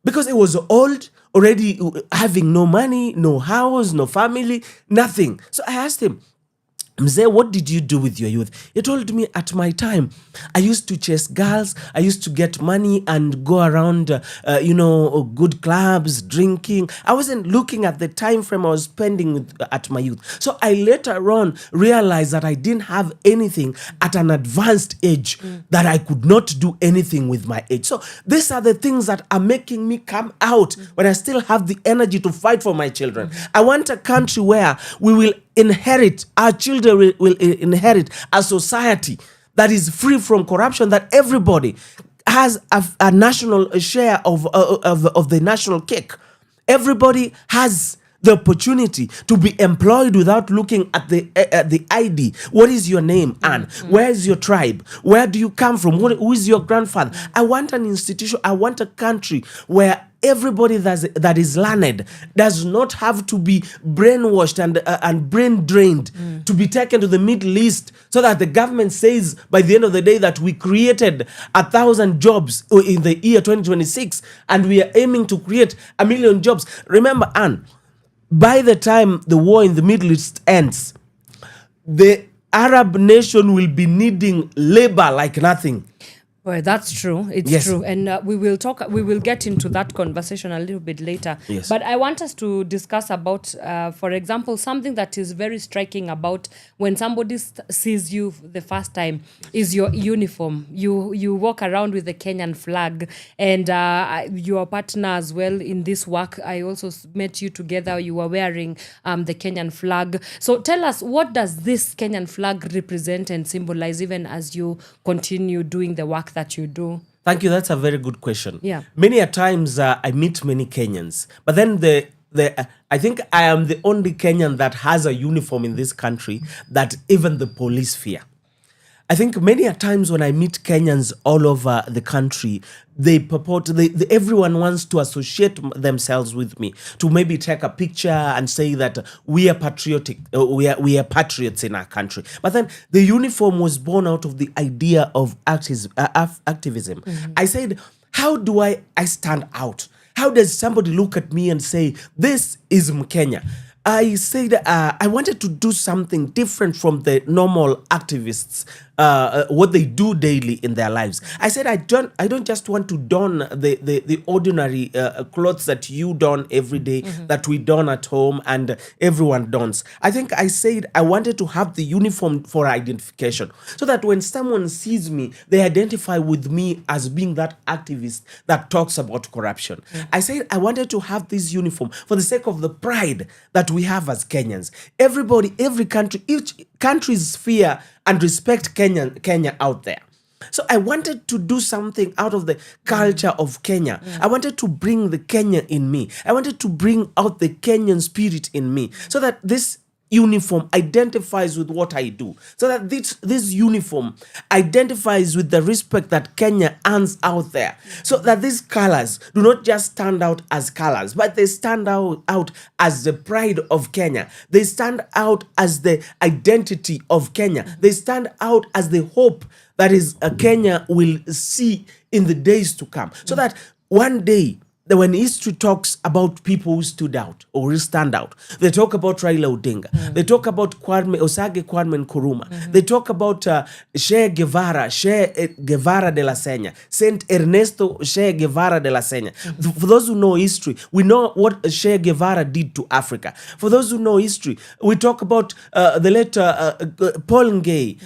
Because he was old, already having no money, no house, no family, nothing. So I asked him, Mzee, what did you do with your youth? He told me, at my time, I used to chase girls, I used to get money and go around, good clubs, drinking. I wasn't looking at the time frame I was spending at my youth. So I later on realized that I didn't have anything at an advanced age, that I could not do anything with my age. So these are the things that are making me come out when I still have the energy to fight for my children. I want a country where we will inherit, our children will inherit a society that is free from corruption, that everybody has a national share of the national cake. Everybody has the opportunity to be employed without looking at the ID. What is your name, Anne? Where is your tribe? Where do you come from? Who is your grandfather? I want an institution. I want a country where everybody that is learned does not have to be brainwashed and brain drained to be taken to the Middle East, so that the government says by the end of the day that we created 1,000 jobs in the year 2026 and we are aiming to create 1 million jobs. Remember, Anne, by the time the war in the Middle East ends, the Arab nation will be needing labor like nothing. Well, that's true. It's true. And we will get into that conversation a little bit later. Yes. But I want us to discuss about, for example, something that is very striking about when somebody sees you the first time is your uniform. You walk around with the Kenyan flag, and your partner as well in this work. I also met you together. You were wearing the Kenyan flag. So tell us, what does this Kenyan flag represent and symbolize, even as you continue doing the work that you do? Thank you. That's a very good question. Yeah. Many a times I meet many Kenyans, but then I think I am the only Kenyan that has a uniform in this country that even the police fear. I think many a times when I meet Kenyans all over the country, everyone wants to associate themselves with me, to maybe take a picture and say that we are patriotic, we are patriots in our country. But then the uniform was born out of the idea of activism. I said, how do I stand out? How does somebody look at me and say, this is Mkenya? I said I wanted to do something different from the normal activists, what they do daily in their lives. I said I don't just want to don the ordinary clothes that you don every day, that we don at home and everyone dons. I think I said I wanted to have the uniform for identification, so that when someone sees me, they identify with me as being that activist that talks about corruption. I said I wanted to have this uniform for the sake of the pride that we have as Kenyans. Everybody, every country, each country's fear and respect Kenya out there. So I wanted to do something out of the culture of Kenya. I wanted to bring the Kenya in me. I wanted to bring out the Kenyan spirit in me, so that this uniform identifies with what I do, so that this uniform identifies with the respect that Kenya earns out there, so that these colors do not just stand out as colors, but they stand out as the pride of Kenya. They stand out as the identity of Kenya. They stand out as the hope that is Kenya will see in the days to come, so that one day, when history talks about people who stood out or who stand out, they talk about Raila Odinga. They talk about Osage Kwame Nkrumah. They talk about Che Guevara de la Senya, Saint Ernesto Che Guevara de la Senya. For those who know history, we know what Che Guevara did to Africa. For those who know history, we talk about the late Paul Ngei,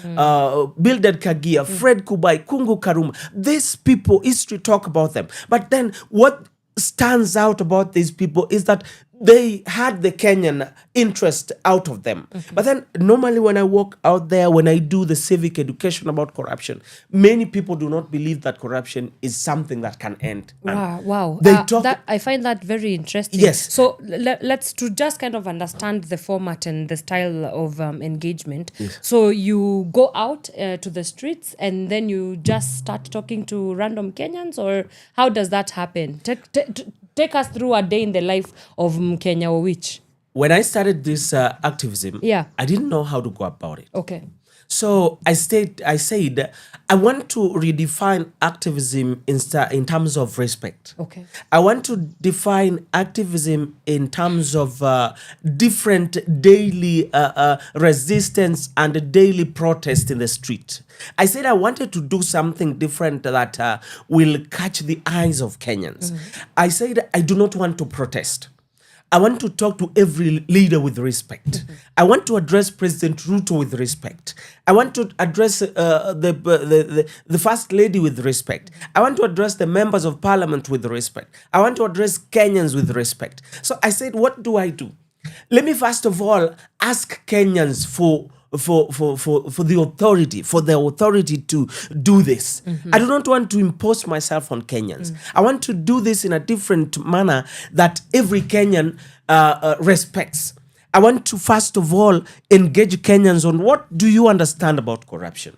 Bildad Kagia, Fred Kubai, Kungu Karuma. These people, history talk about them. But then what stands out about these people is that they had the Kenyan interest out of them. But then normally when I walk out there, when I do the civic education about corruption, many people do not believe that corruption is something that can end. Wow. They talk. I find that very interesting. Yes. So let's to just kind of understand the format and the style of engagement. Yes. So you go out to the streets and then you just start talking to random Kenyans, or how does that happen? Take us through a day in the life of Mkenya Owich. When I started this activism, I didn't know how to go about it. Okay. So I said, I want to redefine activism in terms of respect. Okay. I want to define activism in terms of different daily resistance and daily protest in the street. I said I wanted to do something different that will catch the eyes of Kenyans. I said I do not want to protest. I want to talk to every leader with respect. I want to address President Ruto with respect. I want to address the First Lady with respect. I want to address the members of Parliament with respect. I want to address Kenyans with respect. So I said, what do I do? Let me first of all ask Kenyans for the authority, for the authority to do this. I do not want to impose myself on Kenyans. I want to do this in a different manner that every Kenyan respects. I want to first of all engage Kenyans on what do you understand about corruption.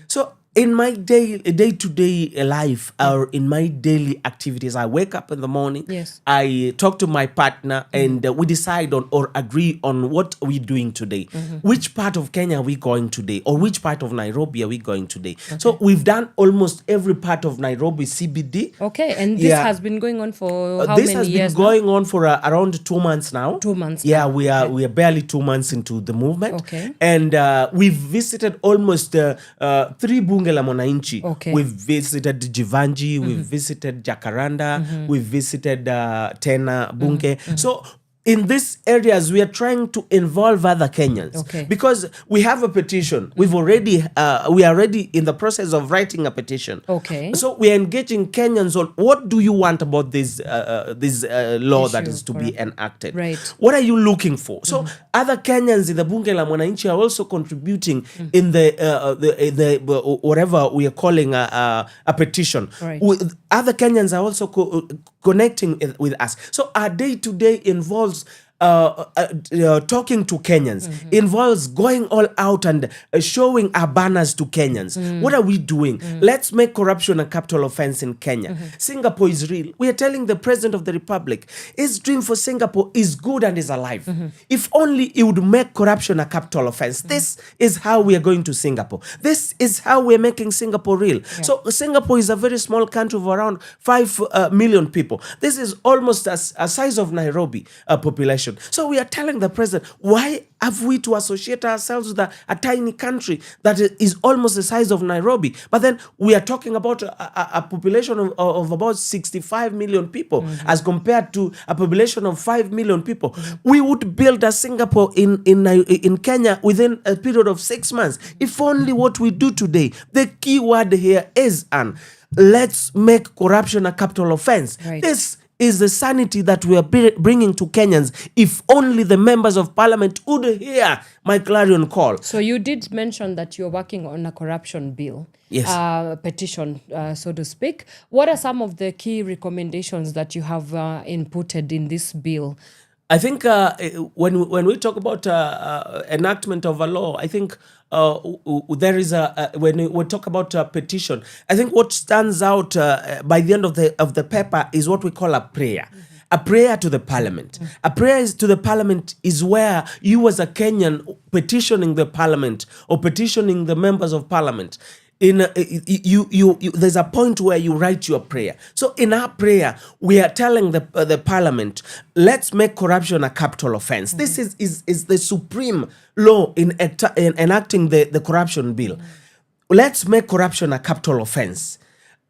So in my day-to-day life, or in my daily activities, I wake up in the morning, I talk to my partner, and we decide on or agree on what are we doing today. Which part of Kenya are we going today, or which part of Nairobi are we going today? So we've done almost every part of Nairobi CBD. Okay, and this has been going on for how many years? This has been going on for around 2 months now. 2 months. Yeah, we are barely 2 months into the movement. Okay. And we've visited almost 3 bunge la mwananchi. We've visited Jivanji, we've visited Jacaranda, we've visited Tena bunge. So in these areas, we are trying to involve other Kenyans because we have a petition. We are already in the process of writing a petition. So we are engaging Kenyans on what do you want about this law that is to be enacted. What are you looking for? So other Kenyans in the Bunge la Mwananchi are also contributing in the whatever we are calling a petition. Other Kenyans are also connecting with us. So our day-to-day involves talking to Kenyans, involves going all out and showing our banners to Kenyans. What are we doing? Let's make corruption a capital offense in Kenya. Singapore is real. We are telling the President of the Republic, his dream for Singapore is good and is alive. If only he would make corruption a capital offense. This is how we are going to Singapore. This is how we are making Singapore real. So Singapore is a very small country of around 5 million people. This is almost a size of Nairobi population. So we are telling the president, why have we to associate ourselves with a tiny country that is almost the size of Nairobi? But then we are talking about a population of about 65 million people as compared to a population of 5 million people. We would build a Singapore in Kenya within a period of 6 months. If only what we do today, the key word here is, let's make corruption a capital offense. This is the sanity that we are bringing to Kenyans. If only the members of parliament would hear my clarion call. So you did mention that you're working on a corruption bill. Petition, so to speak. What are some of the key recommendations that you have inputted in this bill? I think when we talk about enactment of a law, I think there is when we talk about a petition, I think what stands out by the end of the paper is what we call a prayer. A prayer to the parliament. A prayer to the parliament is where you as a Kenyan petitioning the parliament or petitioning the members of parliament. There's a point where you write your prayer. So in our prayer, we are telling the parliament, let's make corruption a capital offense. This is the supreme law in enacting the corruption bill. Let's make corruption a capital offense.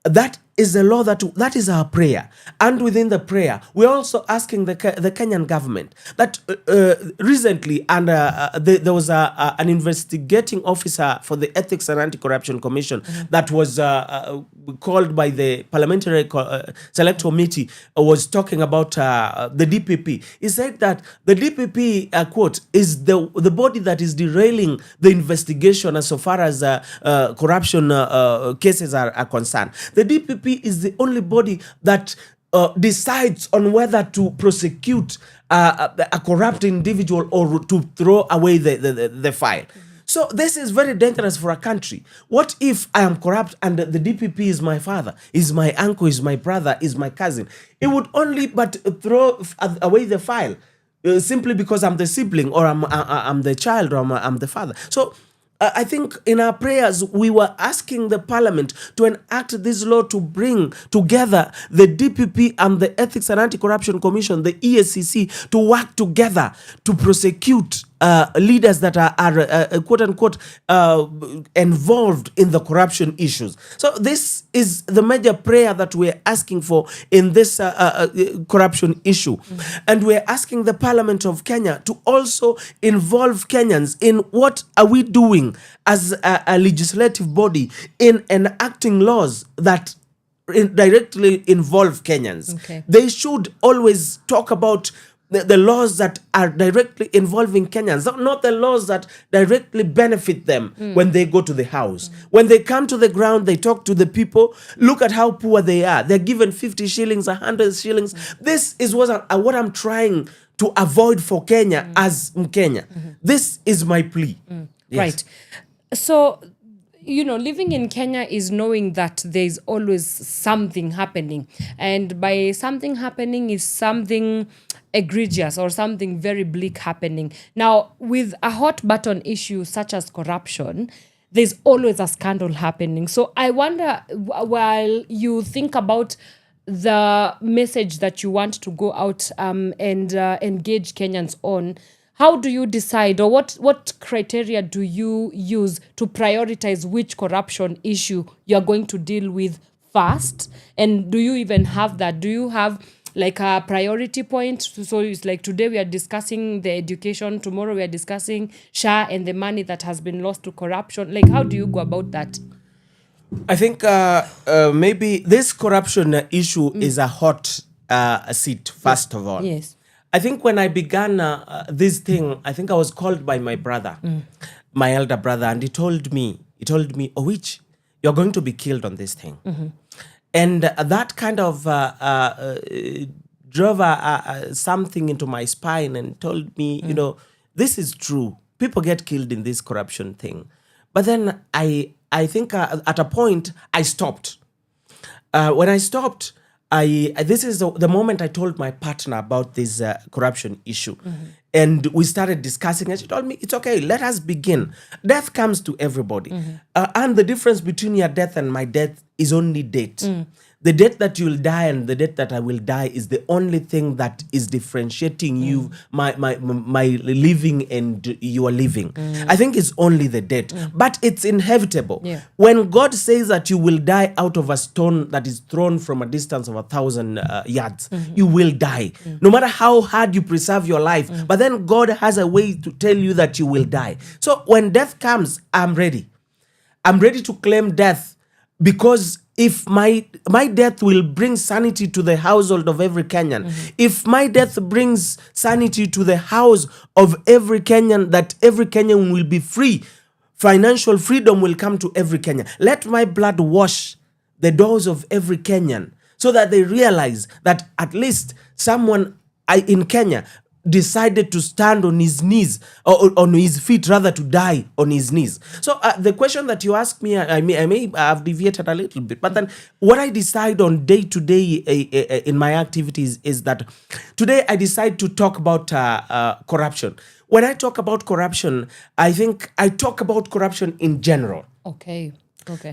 That is the law that is our prayer. And within the prayer, we're also asking the Kenyan government that recently, and there was an investigating officer for the Ethics and Anti-Corruption Commission that was called by the Parliamentary Select Committee, was talking about the DPP. He said that the DPP, quote, is the body that is derailing the investigation as so far as corruption cases are concerned. The DPP is the only body that decides on whether to prosecute a corrupt individual or to throw away the file. So this is very dangerous for a country. What if I am corrupt and the DPP is my father, is my uncle, is my brother, is my cousin? It would only but throw away the file simply because I'm the sibling or I'm the child or I'm the father. So I think in our prayers, we were asking the parliament to enact this law to bring together the DPP and the Ethics and Anti-Corruption Commission, the EACC, to work together to prosecute leaders that are quote-unquote involved in the corruption issues. So this is the major prayer that we're asking for in this corruption issue. And we're asking the Parliament of Kenya to also involve Kenyans in what are we doing as a legislative body in enacting laws that directly involve Kenyans. They should always talk about the laws that are directly involving Kenyans, not the laws that directly benefit them when they go to the house. When they come to the ground, they talk to the people. Look at how poor they are. They're given 50 shillings, 100 shillings. This is what I'm trying to avoid for Kenya as Mkenya. This is my plea. Yes. Right. So, living in Kenya is knowing that there's always something happening. And by something happening is something egregious or something very bleak happening. Now, with a hot button issue such as corruption, there's always a scandal happening. So I wonder, while you think about the message that you want to go out and engage Kenyans on, how do you decide, or what criteria do you use to prioritize which corruption issue you're going to deal with first? And do you even have that? Do you have like a priority point? So it's like today we are discussing the education, tomorrow we are discussing SHA and the money that has been lost to corruption. Like, how do you go about that? I think maybe this corruption issue is a hot seat, first of all. Yes. I think when I began this thing, I think I was called by my brother, my elder brother, and he told me, Owich, you're going to be killed on this thing. And that kind of drove something into my spine and told me, this is true. People get killed in this corruption thing. But then I think at a point I stopped. When I stopped, this is the moment I told my partner about this corruption issue. And we started discussing, and she told me, it's okay, let us begin. Death comes to everybody. And the difference between your death and my death is only date. The date that you will die and the date that I will die is the only thing that is differentiating you, my living and your living. I think it's only the date, but it's inevitable. Yeah. When God says that you will die out of a stone that is thrown from a distance of 1,000 yards, you will die. No matter how hard you preserve your life, but then God has a way to tell you that you will die. So when death comes, I'm ready. I'm ready to claim death, because if my death will bring sanity to the household of every Kenyan, if my death brings sanity to the house of every Kenyan, that every Kenyan will be free, financial freedom will come to every Kenyan. Let my blood wash the doors of every Kenyan so that they realize that at least someone in Kenya decided to stand on his knees, or on his feet, rather to die on his knees. So the question that you asked me, I may have deviated a little bit, but then what I decide on day to day in my activities is that today I decide to talk about corruption. When I talk about corruption, I think I talk about corruption in general. Okay.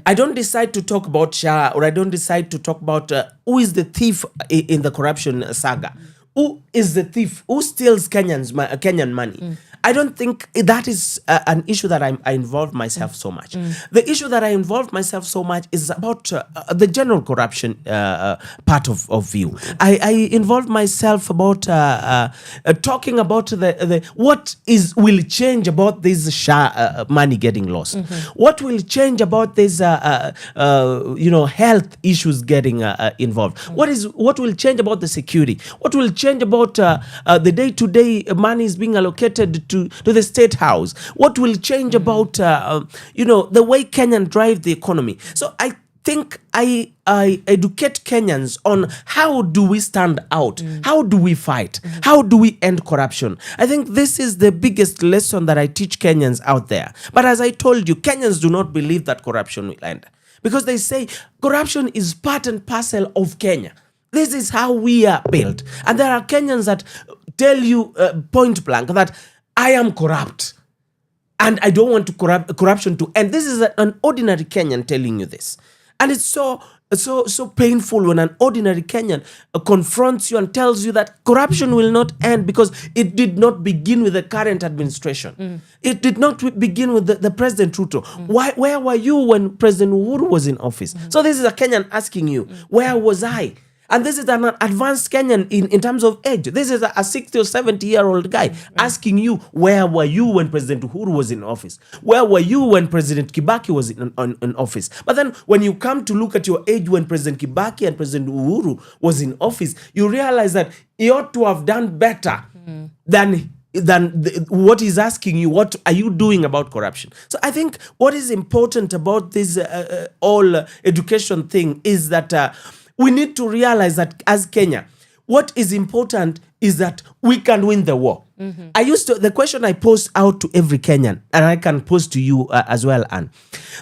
I don't decide to talk about SHA, or I don't decide to talk about who is the thief in the corruption saga. Who is the thief? Who steals Kenyan money? I don't think that is an issue that I involve myself so much. The issue that I involve myself so much is about the general corruption part of view. I involve myself about talking about the what will change about this SHA money getting lost. What will change about this health issues getting involved? What will change about the security? What will change about the day-to-day money is being allocated to the state house? What will change about the way Kenyan drive the economy? So I think I educate Kenyans on how do we stand out, how do we fight, how do we end corruption. I think this is the biggest lesson that I teach Kenyans out there. But as I told you, Kenyans do not believe that corruption will end, because they say corruption is part and parcel of Kenya. This is how we are built. And there are Kenyans that tell you point blank that I am corrupt and I don't want corruption to end. This is an ordinary Kenyan telling you this. And it's so painful when an ordinary Kenyan confronts you and tells you that corruption will not end because it did not begin with the current administration. It did not begin with the President Ruto. Where were you when President Uhuru was in office? So this is a Kenyan asking you, where was I? And this is an advanced Kenyan in terms of age. This is a 60 or 70-year-old guy asking you, where were you when President Uhuru was in office? Where were you when President Kibaki was in office? But then when you come to look at your age when President Kibaki and President Uhuru was in office, you realize that he ought to have done better than what he's asking you, what are you doing about corruption? So I think what is important about this all education thing is that we need to realize that as Kenya, what is important is that we can win the war. The question I posed out to every Kenyan, and I can pose to you as well, Anne.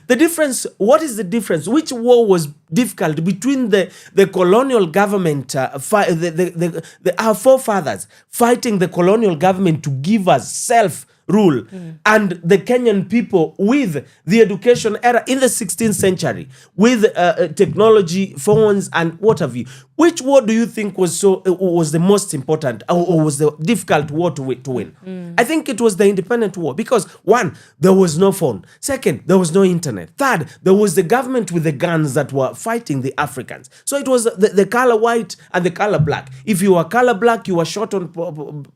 What is the difference? Which war was difficult between the colonial government, our forefathers fighting the colonial government to give us self-rule, and the Kenyan people with the education era in the 16th century, with technology, phones, and what have you? Which war do you think was the most important or was the difficult war to win? I think it was the independent war because, one, there was no phone. Second, there was no internet. Third, there was the government with the guns that were fighting the Africans. So it was the color white and the color black. If you were color black, you were shot on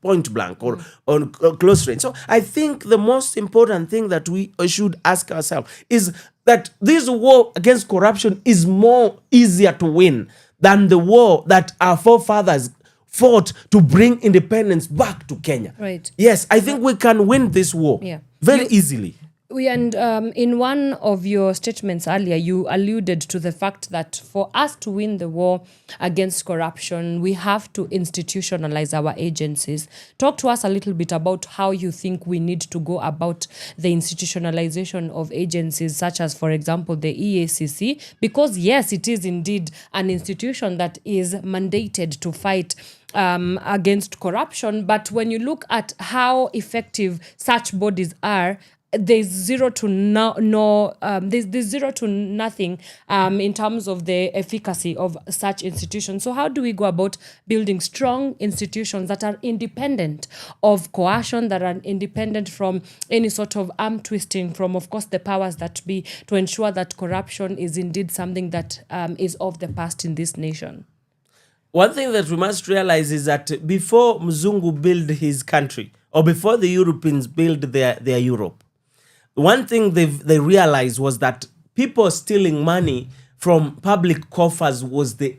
point blank or on close range. So I think the most important thing that we should ask ourselves is that this war against corruption is more easier to win than the war that our forefathers fought to bring independence back to Kenya. Right. Yes, I think we can win this war very easily. And in one of your statements earlier, you alluded to the fact that for us to win the war against corruption, we have to institutionalize our agencies. Talk to us a little bit about how you think we need to go about the institutionalization of agencies, such as, for example, the EACC, because yes, it is indeed an institution that is mandated to fight against corruption. But when you look at how effective such bodies are, there's zero to nothing in terms of the efficacy of such institutions. So how do we go about building strong institutions that are independent of coercion, that are independent from any sort of arm twisting from, of course, the powers that be, to ensure that corruption is indeed something that is of the past in this nation? One thing that we must realize is that before Mzungu built his country, or before the Europeans built their Europe, one thing they realized was that people stealing money from public coffers was the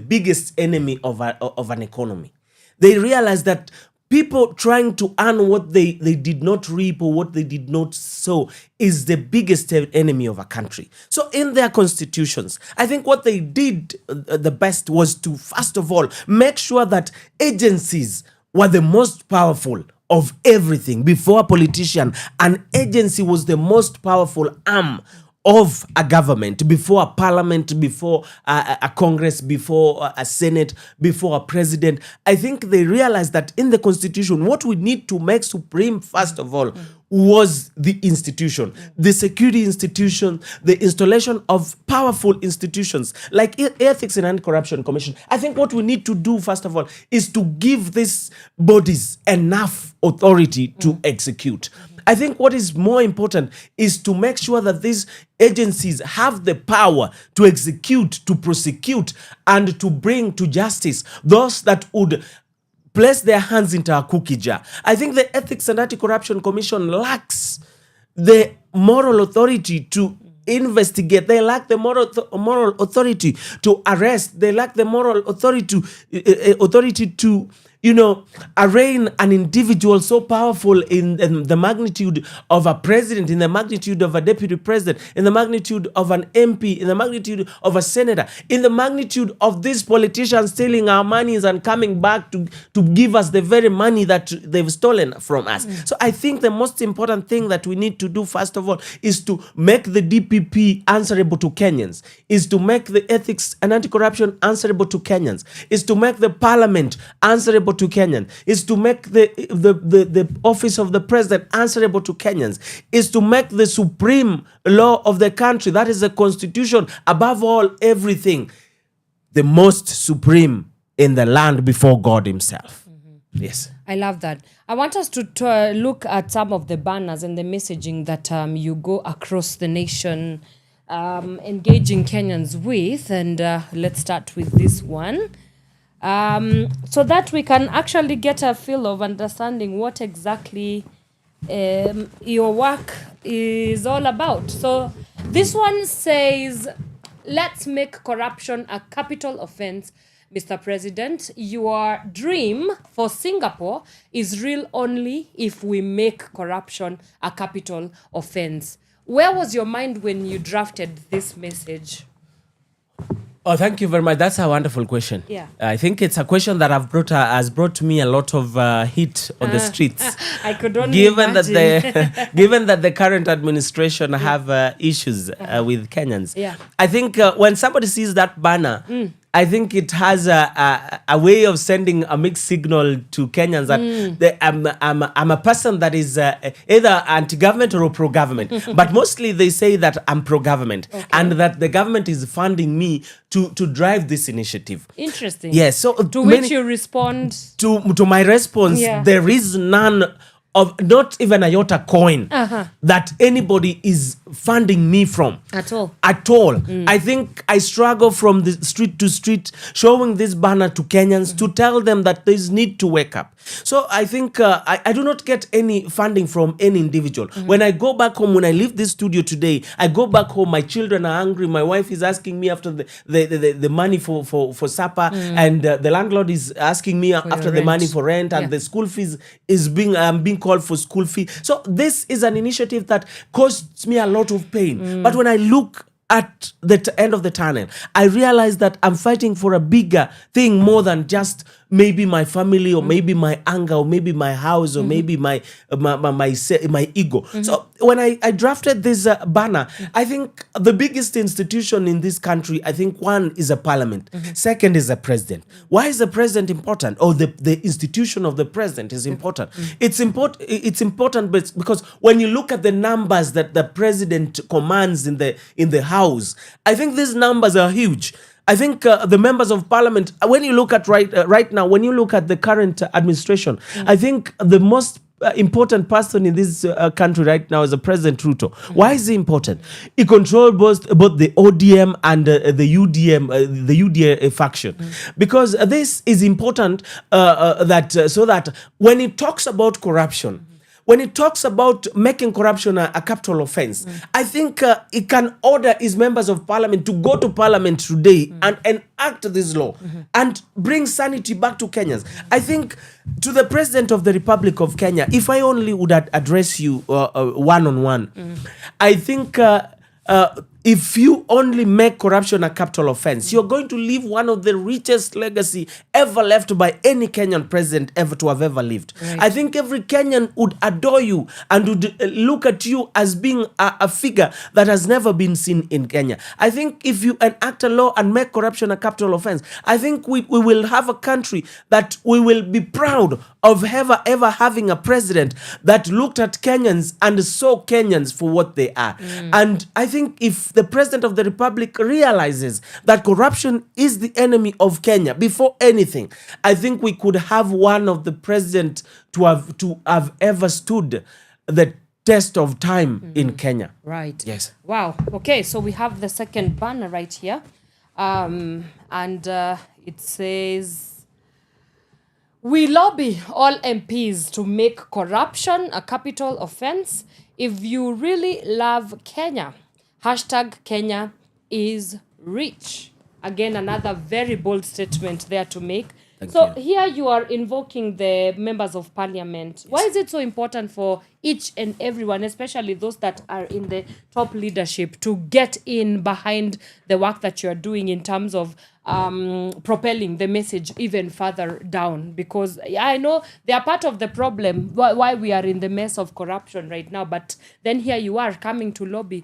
biggest enemy of an economy. They realized that people trying to earn what they did not reap or what they did not sow is the biggest enemy of a country. So in their constitutions, I think what they did the best was to, first of all, make sure that agencies were the most powerful of everything. Before a politician, an agency was the most powerful arm of a government, before a parliament, before a Congress, before a Senate, before a president. I think they realized that in the constitution, what we need to make supreme, first of all, was the institution, the security institution, the installation of powerful institutions like Ethics and Anti-Corruption Commission. I think what we need to do, first of all, is to give these bodies enough authority to execute. I think what is more important is to make sure that these agencies have the power to execute, to prosecute, and to bring to justice those that would place their hands into a cookie jar. I think the Ethics and Anti-Corruption Commission lacks the moral authority to investigate. They lack the moral authority to arrest. They lack the moral authority to arraign an individual so powerful in the magnitude of a president, in the magnitude of a deputy president, in the magnitude of an MP, in the magnitude of a senator, in the magnitude of these politicians stealing our monies and coming back to give us the very money that they've stolen from us. So I think the most important thing that we need to do, first of all, is to make the DPP answerable to Kenyans, is to make the Ethics and Anti-Corruption answerable to Kenyans, is to make the parliament answerable to Kenyans, is to make the office of the president answerable to Kenyans, is to make the supreme law of the country, that is the constitution, above all everything, the most supreme in the land before God himself. Yes. I love that. I want us to look at some of the banners and the messaging that you go across the nation engaging Kenyans with, and let's start with this one. So that we can actually get a feel of understanding what exactly your work is all about. So this one says, let's make corruption a capital offense Mr. President, your dream for Singapore is real only if we make corruption a capital offense. Where was your mind when you drafted this message? Oh, thank you very much. That's a wonderful question. Yeah. I think it's a question that has brought me a lot of heat on the streets. I could only given imagine. Given that the current administration have issues with Kenyans. Yeah. I think when somebody sees that banner, I think it has a way of sending a mixed signal to Kenyans that I'm a person that is either anti-government or pro-government. But mostly they say that I'm pro-government and that the government is funding me to drive this initiative. Interesting. Yes. So to which you respond? To my response, there is none of, not even a iota coin that anybody is funding me from. At all. I think I struggle from the street to street, showing this banner to Kenyans to tell them that there is need to wake up. So I think I do not get any funding from any individual. When I go back home, when I leave this studio today, I go back home, my children are hungry, my wife is asking me after the money for supper, and the landlord is asking me after the money for rent, and the school fees is being called for school fee. So this is an initiative that costs me a lot of pain. But when I look at the end of the tunnel, I realize that I'm fighting for a bigger thing more than just maybe my family or maybe my anger or maybe my house or maybe my ego. So when I drafted this banner, I think the biggest institution in this country, I think one is a parliament. Second is a president. Why is the president important? Or the institution of the president is important. It's important because when you look at the numbers that the president commands in the house, I think these numbers are huge. I think the members of parliament, when you look at right now, when you look at the current administration, I think the most important person in this country right now is the President Ruto. Why is he important? He controls both the ODM and the UDM, the UDA faction, because this is important so that when he talks about corruption, when he talks about making corruption a capital offense, I think he can order his members of parliament to go to parliament today and enact this law and bring sanity back to Kenyans. I think to the President of the Republic of Kenya, if I only would address you one-on-one, I think if you only make corruption a capital offense, you're going to leave one of the richest legacy ever left by any Kenyan president ever to have ever lived. Right. I think every Kenyan would adore you and would look at you as being a figure that has never been seen in Kenya. I think if you enact a law and make corruption a capital offense, I think we will have a country that we will be proud of ever having a president that looked at Kenyans and saw Kenyans for what they are. And I think if the President of the Republic realizes that corruption is the enemy of Kenya before anything, I think we could have one of the presidents to have ever stood the test of time in Kenya. Right. Yes. Wow. Okay, so we have the second banner right here. And it says, we lobby all MPs to make corruption a capital offense. If you really love Kenya, hashtag Kenya is rich. Again, another very bold statement there to make. So here you are invoking the members of parliament. Yes. Why is it so important for each and everyone, especially those that are in the top leadership, to get in behind the work that you're doing in terms of propelling the message even further down? Because I know they are part of the problem why we are in the mess of corruption right now, but then here you are coming to lobby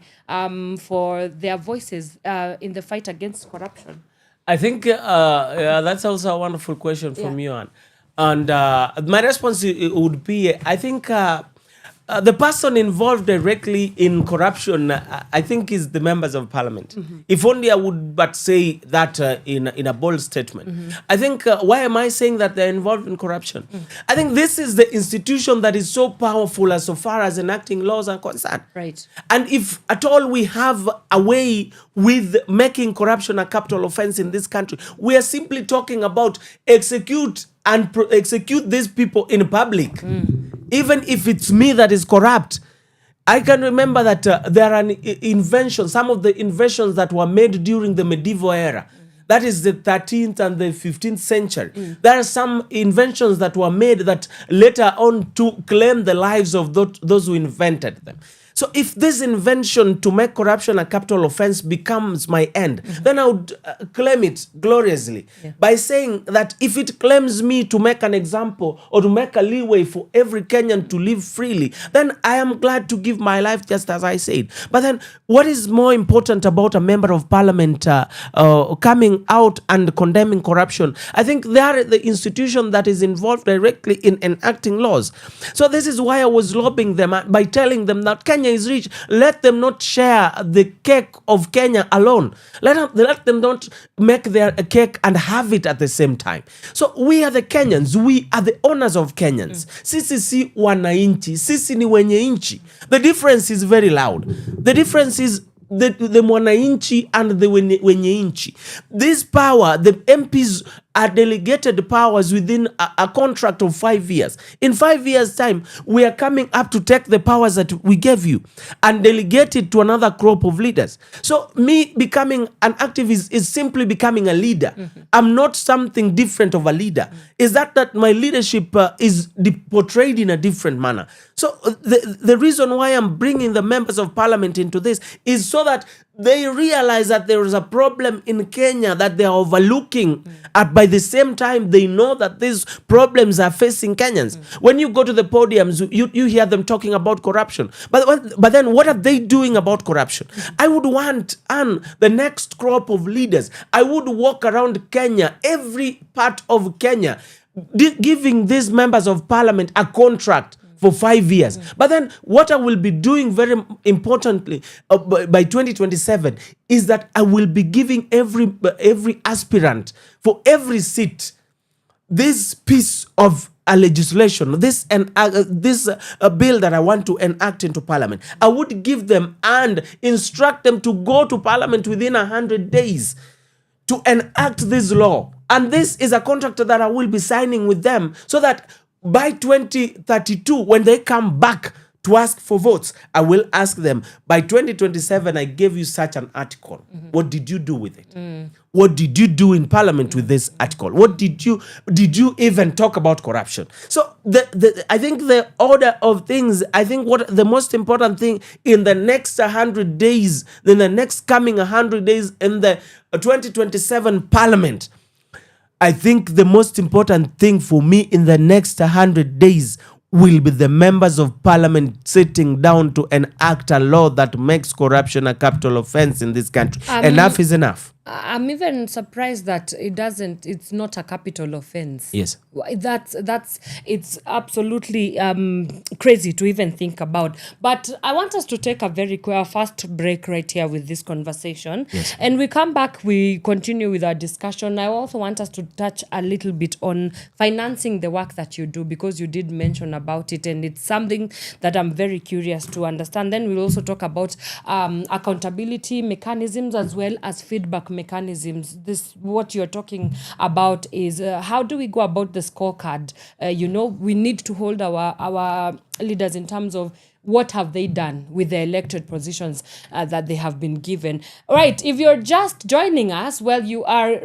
for their voices in the fight against corruption. I think that's also a wonderful question from you, Anne. And my response would be, I think the person involved directly in corruption, I think, is the members of parliament. If only I would but say that in a bold statement. I think, why am I saying that they're involved in corruption? I think this is the institution that is so powerful as so far as enacting laws are concerned. Right. And if at all we have a way with making corruption a capital offense in this country, we are simply talking about execute these people in public. Even if it's me that is corrupt. I can remember that there are inventions, some of the inventions that were made during the medieval era, That is the 13th and the 15th century. There are some inventions that were made that later on to claim the lives of those who invented them. So if this invention to make corruption a capital offense becomes my end, then I would claim it gloriously by saying that if it claims me to make an example or to make a leeway for every Kenyan to live freely, then I am glad to give my life just as I said. But then what is more important about a member of parliament coming out and condemning corruption? I think they are the institution that is involved directly in enacting laws. So this is why I was lobbying them by telling them that Kenya is rich. Let them not share the cake of Kenya alone. Let them not make their cake and have it at the same time. So we are the Kenyans. We are the owners of Kenyans. Sisi si wananchi. Sisi ni wenye inchi. The difference is very loud. The difference is the mwananchi and the wenye inchi. This power, the MPs are delegated powers within a contract of 5 years. In 5 years' time, we are coming up to take the powers that we gave you and delegate it to another crop of leaders. So me becoming an activist is simply becoming a leader. I'm not something different of a leader. Is that my leadership is portrayed in a different manner. So the reason why I'm bringing the members of parliament into this is so that they realize that there is a problem in Kenya that they are overlooking. And by the same time, they know that these problems are facing Kenyans. When you go to the podiums, you hear them talking about corruption. But then what are they doing about corruption? I would want the next crop of leaders. I would walk around Kenya, every part of Kenya, giving these members of parliament a contract for 5 years. But then what I will be doing very importantly by 2027 is that I will be giving every aspirant for every seat this piece of a legislation, this bill that I want to enact into parliament. I would give them and instruct them to go to parliament within 100 days to enact this law. And this is a contract that I will be signing with them so that by 2032, when they come back to ask for votes, I will ask them, by 2027, I gave you such an article. What did you do with it? What did you do in parliament with this article? What did you even talk about corruption? So I think the order of things, I think what the most important thing in the next 100 days, in the next coming 100 days in the 2027 parliament, I think the most important thing for me in the next 100 days will be the members of parliament sitting down to enact a law that makes corruption a capital offense in this country. Enough is enough. I'm even surprised that it's not a capital offense. Yes. It's absolutely crazy to even think about. But I want us to take a very fast break right here with this conversation. Yes. And we come back, we continue with our discussion. I also want us to touch a little bit on financing the work that you do, because you did mention about it, and it's something that I'm very curious to understand. Then we'll also talk about accountability mechanisms as well as feedback mechanisms. This, what you're talking about is how do we go about the scorecard? We need to hold our leaders in terms of what have they done with the elected positions that they have been given. All right, if you're just joining us, well, you are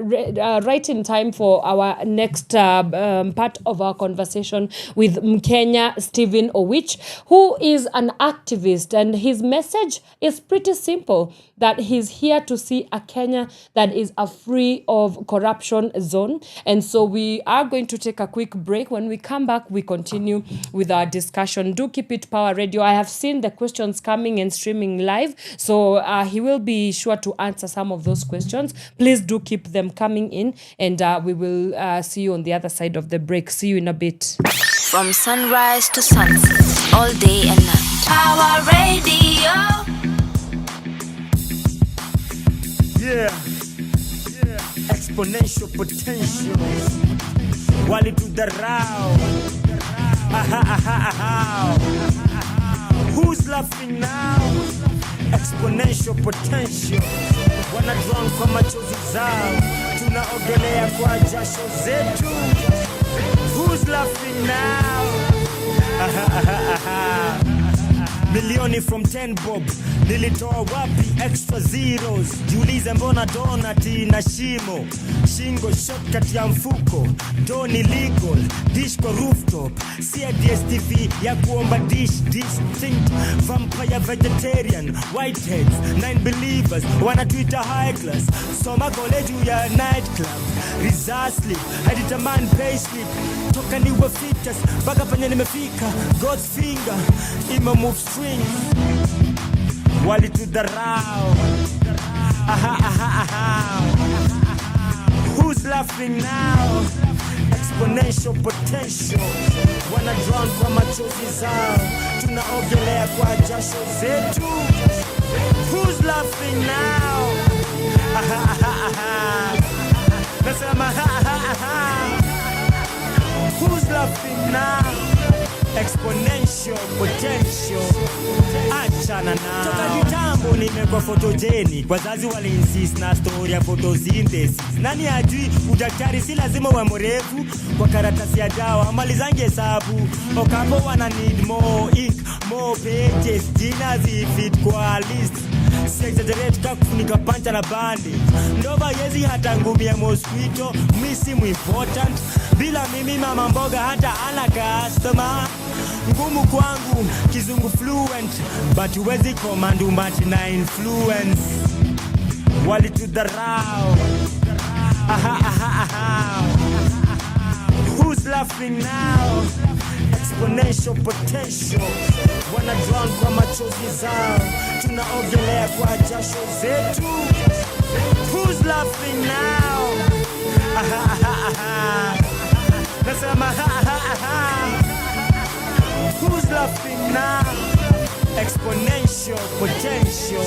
right in time for our next part of our conversation with Mkenya Stephen Owich, who is an activist, and his message is pretty simple, that he's here to see a Kenya that is a free of corruption zone. And so we are going to take a quick break. When we come back, we continue with our discussion. Do keep it Power Radio. I have seen the questions coming and streaming live, so he will be sure to answer some of those questions. Please do keep them coming in, and we will see you on the other side of the break. See you in a bit. From sunrise to sunset, all day and night. Power Radio. Yeah. Exponential potential. Wali to the row. Who's laughing now? Exponential potential. Wana drown kwa machozi zao, tunaogelea kwa jasho zetu. Who's laughing now? Millions Johnny from 10 bob. Nilitoa wapi extra zeros? Jiulize mbona donati na shimo. Shingo shortcut ya mfuko. Doni legal, dish kwa rooftop. Sia DSTV ya kuomba dish distinct. Vampire vegetarian, whiteheads, 9 believers. Wanatuita high class. Soma college ya nightclub. Reserve sleep, I determine pay slip. Toka niwe features, baka penye nimefika. God's finger, ima move strings. Wali to the row. Aha, aha, aha. Who's laughing now? Exponential potential. Wanna drown kwa machozi zao. Tunaogelea kwa jasho zetu. Who's laughing now? Aha, aha, aha. Nasema aha, aha, aha. Who's laughing now? Exponential potential. Achana na toka kitambo nimekuwa photogenic. Wazazi wali insist na story ya photosynthesis. Nani ajui udaktari si lazima uwe mrefu. Kwa karatasi ya dawa malizange hesabu. Okapo wana need more ink, more pages. Jina zifit kwa list. Si exaggerate kakufunika pancha na bandage. Ndova yezi hata ngumi ya mosquito. Misi mu important. Bila mimi mama mboga hata ana customer. Ngumu kwangu kizungu fluent. But uwezi command umati na influence. Wali to the row. Aha, aha, aha. Who's laughing now? Exponential potential. Wanna drown kwa machozi zao. Tunaogelea kwa jasho zetu. Who's laughing now? Aha, aha, aha. Nasema aha, aha, aha. Who's laughing now? Exponential potential.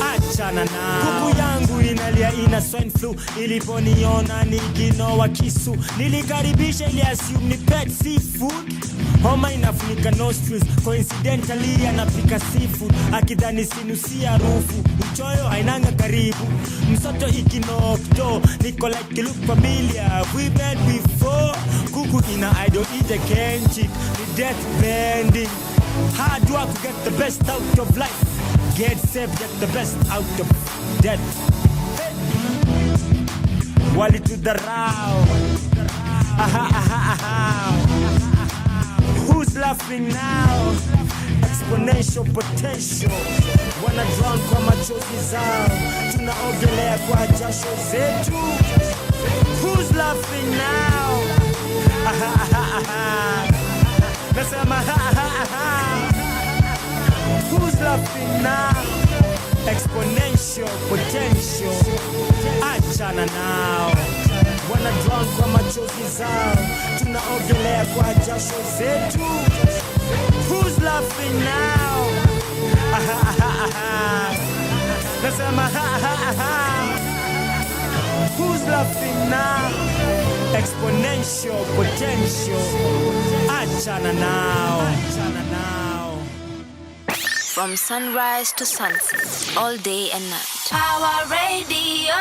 Achana na kuku yangu inalia ina swine flu. Iliponiona nikinoa kisu. Nilikaribisha ili assume ni pet seafood. Homa inafunika nostrils. Coincidentally anapika seafood. Akidhani sinusia rufu. Uchoyo hainanga karibu. Msoto ikinokto. Niko like you look familiar. We met before. Kuku ina I don't eat a kenchik. The death bending. Hard work to get the best out of life. Get saved, get the best out of death. Wali to the row. Aha, aha, aha. Who's laughing now? Exponential potential. Wanna drown kwa machozi zao. Tunaogelea kwa jasho zetu. Who's laughing now? Aha, aha, aha. Nasema aha, aha, aha. Who's laughing now? Exponential potential. Achana now. Wanna drown kwa machozi zao. Tunaogelea kwa jasho zetu. Who's laughing now? Aha, aha, aha. Nasema aha, aha, aha. Who's laughing now? Exponential potential. Achana now. Achana now. From sunrise to sunset, all day and night. Power Radio.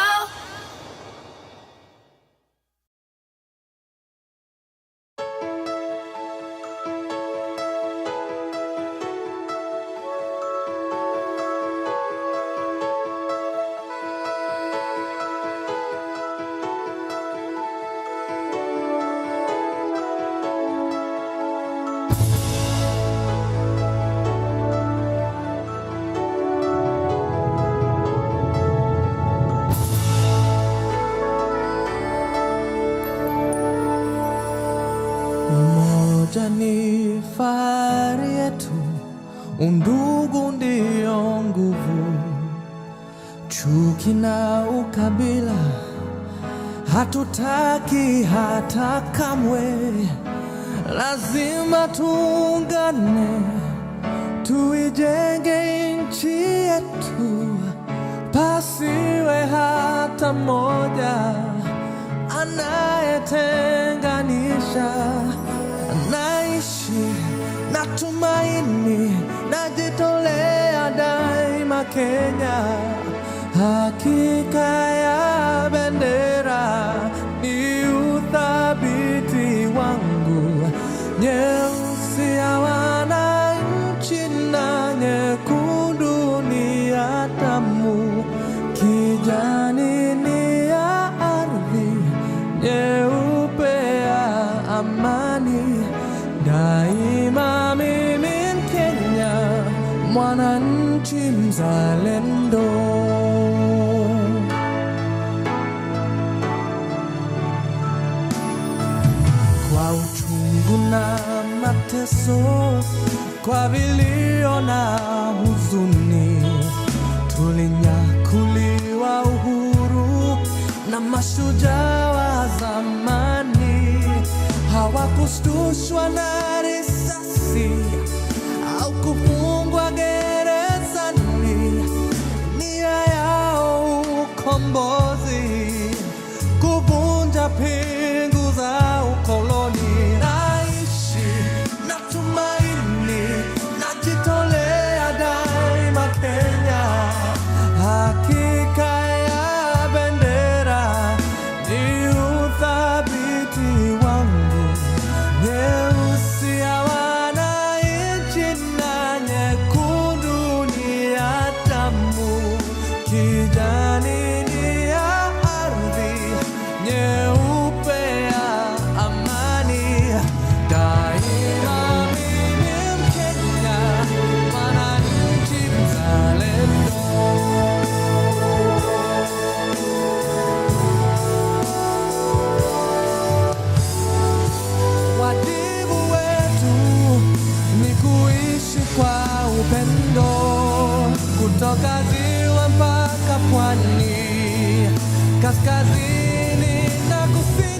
Ni fahari yetu, undugu ndio nguvu. Chuki na ukabila hatutaki hata kamwe. Lazima tuungane, tuijenge nchi yetu. Pasiwe hata moja anayetenganisha. Naishi na tumaini, najitolea daima Kenya. Hakika ya bendera ni uthabiti wangu. Nyeusi ya wananchi na amani. Daima mimi Mkenya, mwananchi mzalendo. Kwa uchungu na mateso, kwa vilio na huzuni, tulinyakuliwa uhuru na mashujaa wa zamani. Hawakushtushwa na risasi au kufungwa gerezani. Nia yao ukombozi, kuvunja pingu za ukoloni. Naishi na tumaini, najitolea daima Kenya. Hakika ya bendera ni uthabiti wangu. Nyeusi ya wananchi na nyekundu ni ya damu. Kijani ni ya ardhi, nyeupe ya amani. Daima mimi Mkenya, mwananchi mzalendo. Wajibu wetu ni kuishi kwa upendo, kutoka ziwa mpaka pwani, kaskazini na kusini.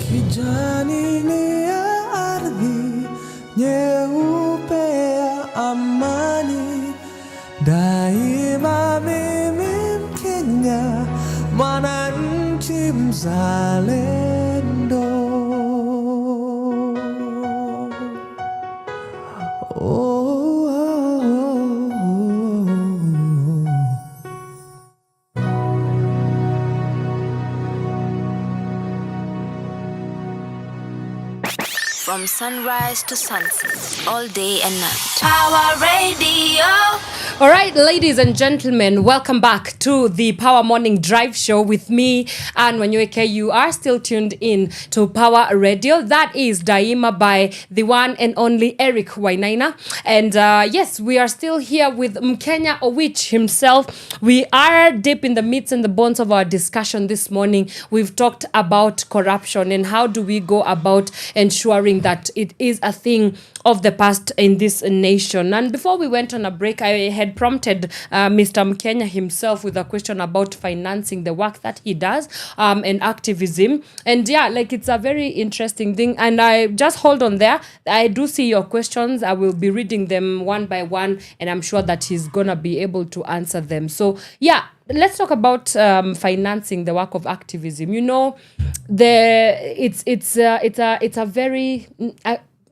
Kijani ni ya ardhi, nyeupe ya amani. Daima mimi Mkenya, mwananchi mzalendo. From sunrise to sunset, all day and night. Power Radio. All right, ladies and gentlemen, welcome back to the Power Morning Drive Show with me and Wanyoike. You are still tuned in to Power Radio. That is Daima by the one and only Eric Wainaina. And yes, we are still here with Mkenya Owich himself. We are deep in the meats and the bones of our discussion this morning. We've talked about corruption and how do we go about ensuring that it is a thing of the past in this nation. And before we went on a break, I had prompted Mr. Mkenya himself with a question about financing the work that he does and activism. And yeah, like it's a very interesting thing. And I just hold on there. I do see your questions. I will be reading them one by one, and I'm sure that he's gonna be able to answer them. So yeah, let's talk about financing the work of activism. You know, it's a very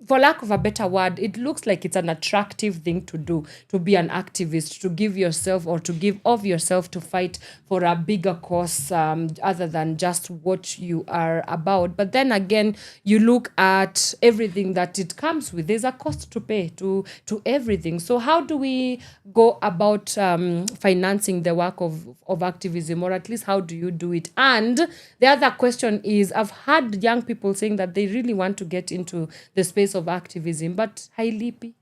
for lack of a better word, it looks like it's an attractive thing to do, to be an activist, to give yourself or to give of yourself to fight for a bigger cause other than just what you are about. But then again, you look at everything that it comes with. There's a cost to pay to everything. So how do we go about financing the work of activism, or at least how do you do it? And the other question is, I've had young people saying that they really want to get into the space of activism, but hailipi.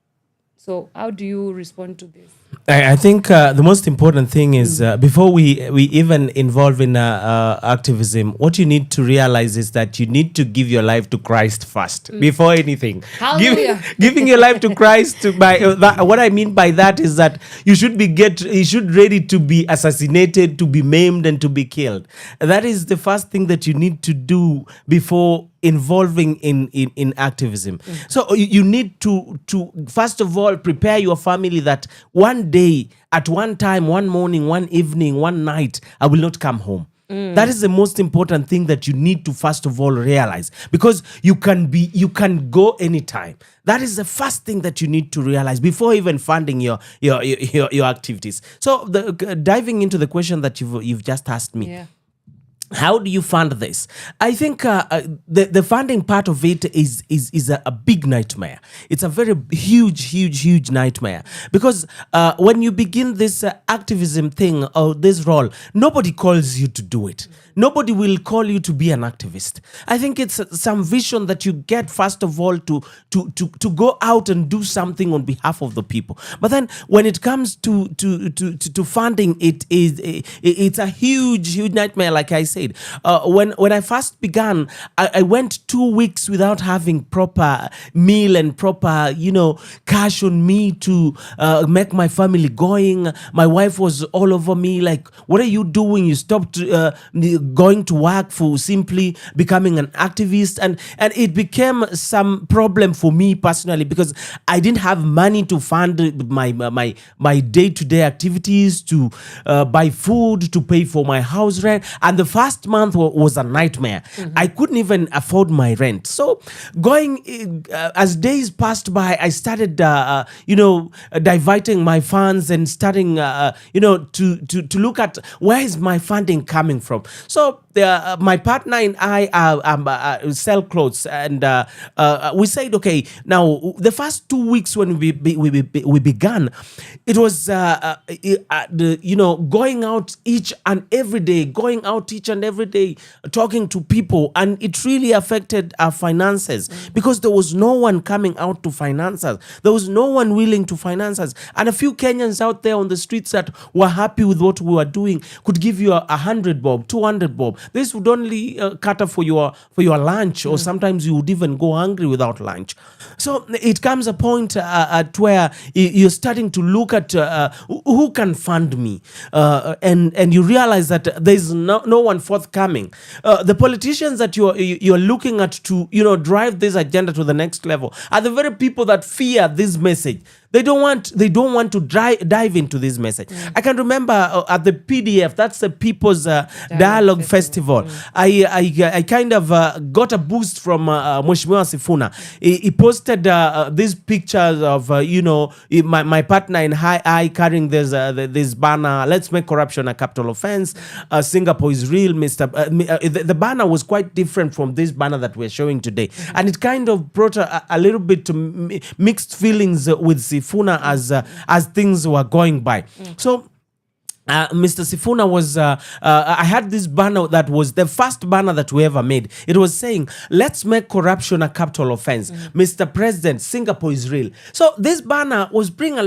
So how do you respond to this? I think the most important thing is before we even involve in activism, what you need to realize is that you need to give your life to Christ first before anything. Giving your life to Christ. What I mean by that is that you should ready to be assassinated, to be maimed, and to be killed. That is the first thing that you need to do before involving in activism. So you need to first of all prepare your family that one day, at one time, one morning, one evening, one night, I will not come home. That is the most important thing that you need to first of all realize, because you can go anytime. That is the first thing that you need to realize before even funding your activities. So diving into the question that you've just asked me. Yeah. How do you fund this? I think the funding part of it is a big nightmare. It's a very huge nightmare, because when you begin this activism thing or this role, nobody calls you to do it. Nobody will call you to be an activist. I think it's some vision that you get first of all to go out and do something on behalf of the people. But then when it comes to funding, it's a huge nightmare. Like I said, when I first began, I went 2 weeks without having proper meal and proper cash on me to make my family going. My wife was all over me like, what are you doing? You stopped going to work for simply becoming an activist, and it became some problem for me personally, because I didn't have money to fund my day-to-day activities, to buy food, to pay for my house rent, and the first month was a nightmare. I couldn't even afford my rent. So going as days passed by, I started diverting my funds and starting to look at where is my funding coming from. So my partner and I sell clothes, and we said, okay, now the first 2 weeks when we began, it was going out each and every day, talking to people, and it really affected our finances because there was no one coming out to finance us. There was no one willing to finance us, and a few Kenyans out there on the streets that were happy with what we were doing could give you 100 bob, 200 bob. This would only cater for your lunch, or sometimes you would even go hungry without lunch. So it comes a point at where you're starting to look at who can fund me, and you realize that there's no one forthcoming. The politicians that you're looking at to drive this agenda to the next level are the very people that fear this message. They don't want to dive into this message. I can remember at the PDF, that's the People's Dialogue Festival. I kind of got a boost from Mheshimiwa Sifuna. He posted these pictures of my partner and I carrying this banner. Let's make corruption a capital offense. Singapore is real, Mr. The banner was quite different from this banner that we're showing today, and it kind of brought a little bit to mixed feelings with Sifuna as things were going by. So Mr. Sifuna was, I had this banner that was the first banner that we ever made. It was saying, let's make corruption a capital offense. Mr. President, Singapore is real. So this banner was bringing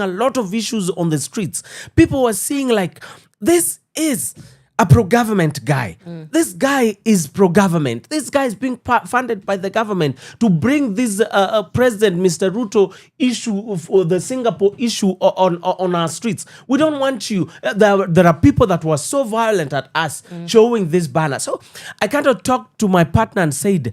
a lot of issues on the streets. People were seeing like, this is a pro-government guy. This guy is pro-government. This guy is being funded by the government to bring this President, Mr. Ruto, issue of the Singapore issue on our streets. We don't want you. There are people that were so violent at us showing this banner. So I kind of talked to my partner and said,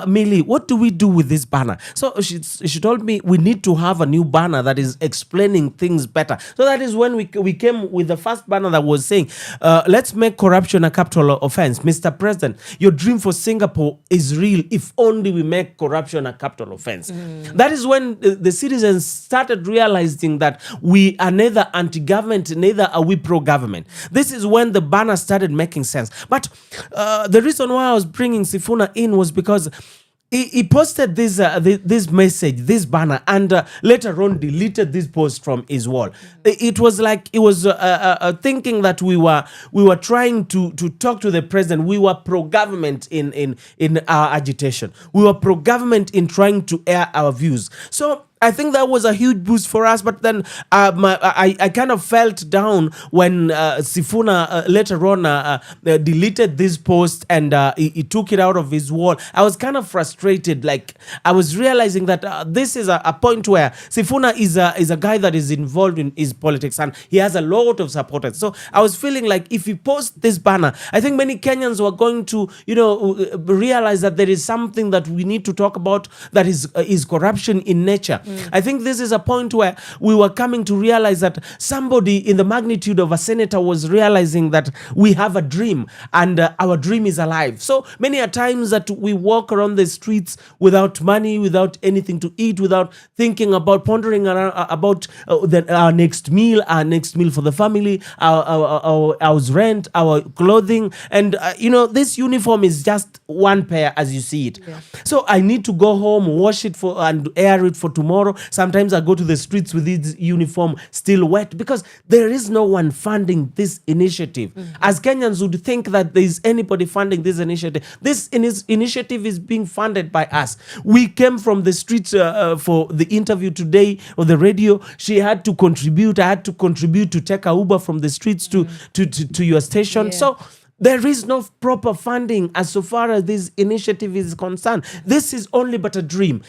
Millie, what do we do with this banner? So she told me we need to have a new banner that is explaining things better. So that is when we came with the first banner that was saying, let's make make corruption a capital offense. Mr. President, your dream for Singapore is real if only we make corruption a capital offense. That is when the citizens started realizing that we are neither anti-government, neither are we pro-government. This is when the banner started making sense. But the reason why I was bringing Sifuna in was because he posted this message, this banner, and later on deleted this post from his wall. It was like he was thinking that we were trying to talk to the president. We were pro-government in our agitation. We were pro-government in trying to air our views. So I think that was a huge boost for us, but then I kind of felt down when Sifuna later on deleted this post and he took it out of his wall. I was kind of frustrated. Like, I was realizing that this is a point where Sifuna is a guy that is involved in his politics and he has a lot of supporters. So I was feeling like if he posts this banner, I think many Kenyans were going to, realize that there is something that we need to talk about that is corruption in nature. I think this is a point where we were coming to realize that somebody in the magnitude of a senator was realizing that we have a dream and our dream is alive. So many a times that we walk around the streets without money, without anything to eat, without thinking about, pondering about our next meal for the family, our house rent, our clothing. And, this uniform is just one pair as you see it. Yeah. So I need to go home, wash it and air it for tomorrow. Sometimes I go to the streets with this uniform still wet because there is no one funding this initiative. As Kenyans would think that there is anybody funding this initiative. This initiative is being funded by us. We came from the streets for the interview today or the radio. She had to contribute. I had to contribute to take a Uber from the streets to your station. Yeah. So there is no proper funding as so far as this initiative is concerned. This is only but a dream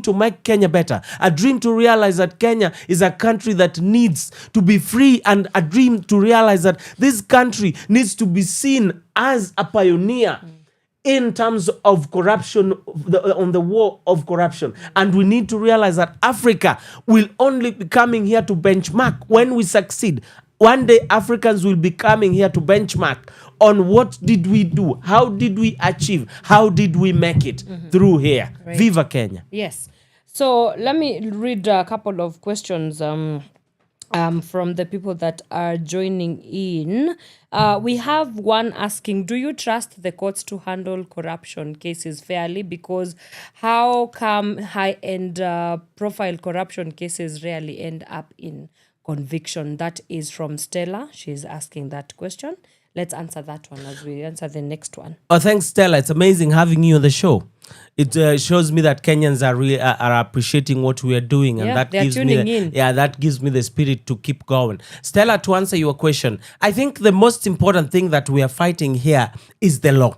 to make Kenya better, a dream to realize that Kenya is a country that needs to be free, and a dream to realize that this country needs to be seen as a pioneer in terms of corruption, on the war of corruption. And we need to realize that Africa will only be coming here to benchmark when we succeed. One day Africans will be coming here to benchmark on what did we do, how did we achieve, how did we make it through here. Right. Viva Kenya. Yes. So let me read a couple of questions from the people that are joining in. We have one asking, do you trust the courts to handle corruption cases fairly? Because how come high-end profile corruption cases rarely end up in conviction? That is from Stella. She's asking that question. Let's answer that one as we answer the next one. Oh, thanks, Stella. It's amazing having you on the show. It shows me that Kenyans are really are appreciating what we are doing, and that gives me that gives me the spirit to keep going. Stella, to answer your question, I think the most important thing that we are fighting here is the law.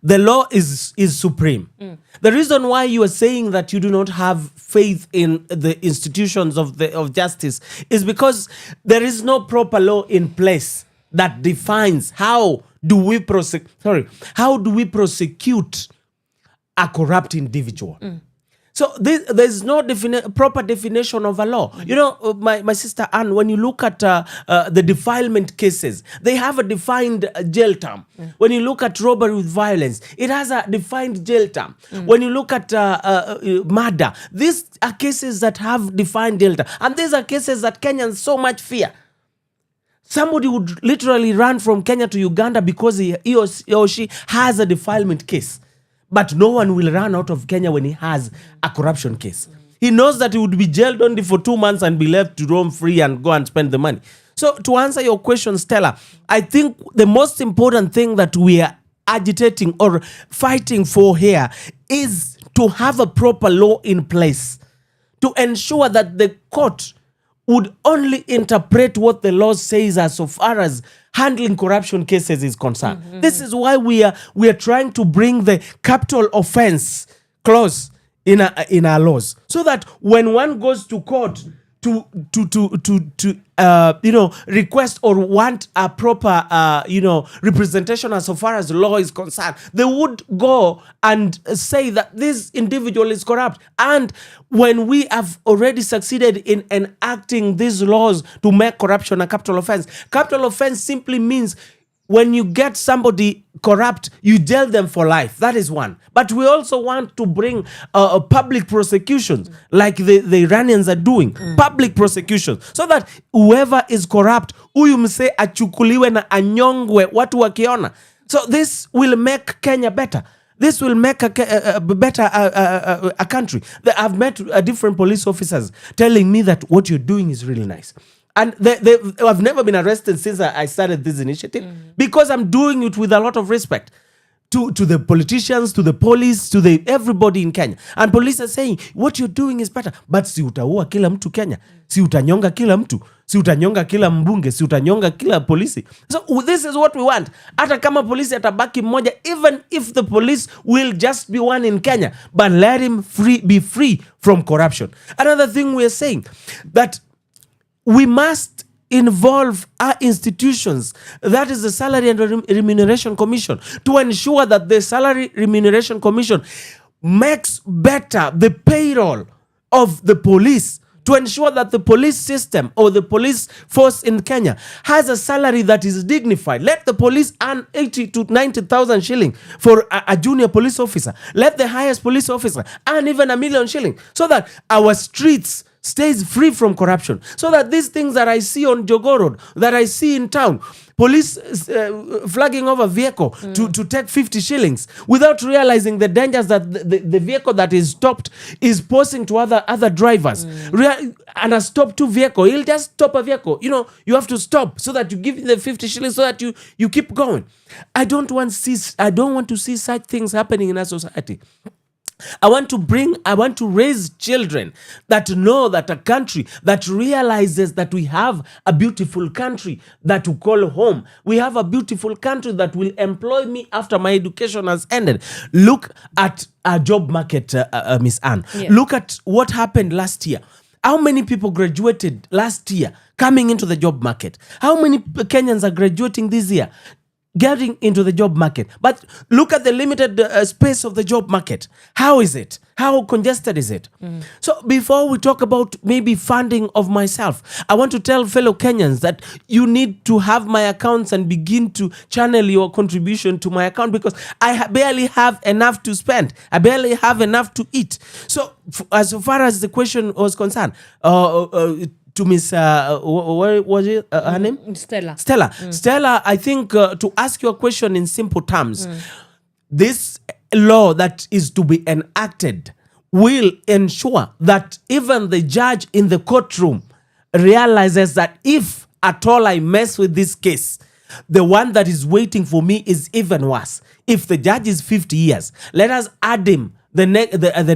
The law is supreme. The reason why you are saying that you do not have faith in the institutions of justice is because there is no proper law in place that defines how do we prosecute a corrupt individual. So there's no proper definition of a law. My sister Anne, when you look at the defilement cases, they have a defined jail term. When you look at robbery with violence, it has a defined jail term. When you look at murder, these are cases that have defined jail term. And these are cases that Kenyans so much fear. Somebody would literally run from Kenya to Uganda because he or she has a defilement case. But no one will run out of Kenya when he has a corruption case. He knows that he would be jailed only for 2 months and be left to roam free and go and spend the money. So to answer your question, Stella, I think the most important thing that we are agitating or fighting for here is to have a proper law in place to ensure that the court would only interpret what the law says as so far as handling corruption cases is concerned. This is why we are trying to bring the capital offense clause in our laws, so that when one goes to court to request or want a proper representation as so far as the law is concerned, they would go and say that this individual is corrupt. And when we have already succeeded in enacting these laws to make corruption a capital offense simply means when you get somebody corrupt, you jail them for life. That is one. But we also want to bring public prosecutions like the Iranians are doing. Public prosecutions. So that whoever is corrupt, huyu mse achukuliwe na anyongwe watu wakiona. So this will make Kenya better. This will make a better a country. I've met different police officers telling me that what you're doing is really nice. And I've never been arrested since I started this initiative because I'm doing it with a lot of respect to the politicians, to the police, to everybody in Kenya. And police are saying, what you're doing is better. But si utaua kila mtu Kenya. Si utanyonga kila mtu. Si utanyonga kila mbunge. Si utanyonga kila polisi. So this is what we want. Hata kama polisi atabaki mmoja, even if the police will just be one in Kenya, but let him be free from corruption. Another thing we are saying, that we must involve our institutions, that is the Salary and Remuneration Commission, to ensure that the Salary Remuneration Commission makes better the payroll of the police, to ensure that the police system or the police force in Kenya has a salary that is dignified. Let the police earn 80 to 90,000 shilling for a junior police officer. Let the highest police officer earn even 1 million shilling, so that our streets stays free from corruption, so that these things that I see on Jogo Road, that I see in town, police flagging over vehicle to take 50 shillings without realizing the dangers that the vehicle that is stopped is posing to other drivers. And a stop to vehicle, he'll just stop a vehicle. You know, you have to stop so that you give the 50 shillings so that you keep going. I don't want to see such things happening in our society. I want to raise children that know that a country that realizes that we have a beautiful country that we call home. We have a beautiful country that will employ me after my education has ended. Look at our job market, Miss Anne. Yeah. Look at what happened last year. How many people graduated last year coming into the job market? How many Kenyans are graduating this year, getting into the job market? But look at the limited space of the job market. How is it? How congested is it? So before we talk about maybe funding of myself, I want to tell fellow Kenyans that you need to have my accounts and begin to channel your contribution to my account, because I barely have enough to spend. I barely have enough to eat. So as far as the question was concerned, to Miss, what was it, her name? Stella. Stella, I think to ask your question in simple terms, this law that is to be enacted will ensure that even the judge in the courtroom realizes that if at all I mess with this case, the one that is waiting for me is even worse. If the judge is 50 years, let us add him the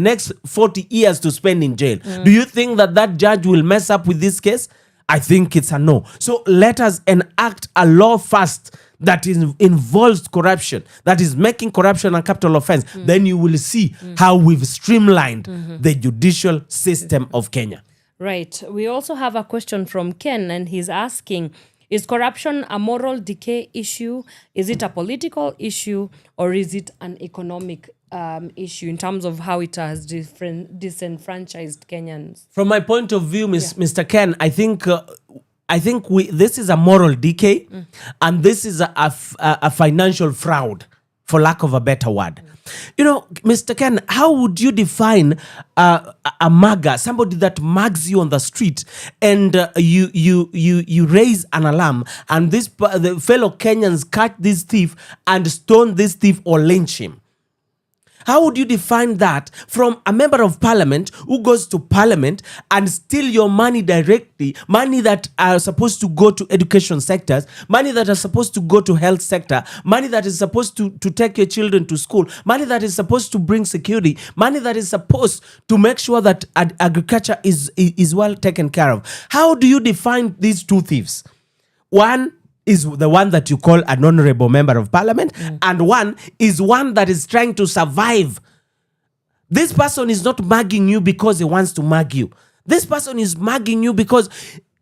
next 40 years to spend in jail. Do you think that judge will mess up with this case? I think it's a no. So let us enact a law first that involves corruption, that is making corruption a capital offense. Then you will see how we've streamlined the judicial system of Kenya. Right. We also have a question from Ken, and he's asking, is corruption a moral decay issue? Is it a political issue? Or is it an economic issue in terms of how it has disenfranchised Kenyans? From my point of view, Mr. Ken, I think this is a moral decay, and this is a financial fraud, for lack of a better word. You know, Mr. Ken, how would you define a mugger, somebody that mugs you on the street, and you raise an alarm, and the fellow Kenyans catch this thief and stone this thief or lynch him? How would you define that from a member of parliament who goes to parliament and steal your money directly, money that are supposed to go to education sectors, money that are supposed to go to health sector, money that is supposed to take your children to school, money that is supposed to bring security, money that is supposed to make sure that agriculture is well taken care of? How do you define these two thieves? One is the one that you call an honorable member of parliament, and one is one that is trying to survive. This person is not mugging you because he wants to mug you. This person is mugging you because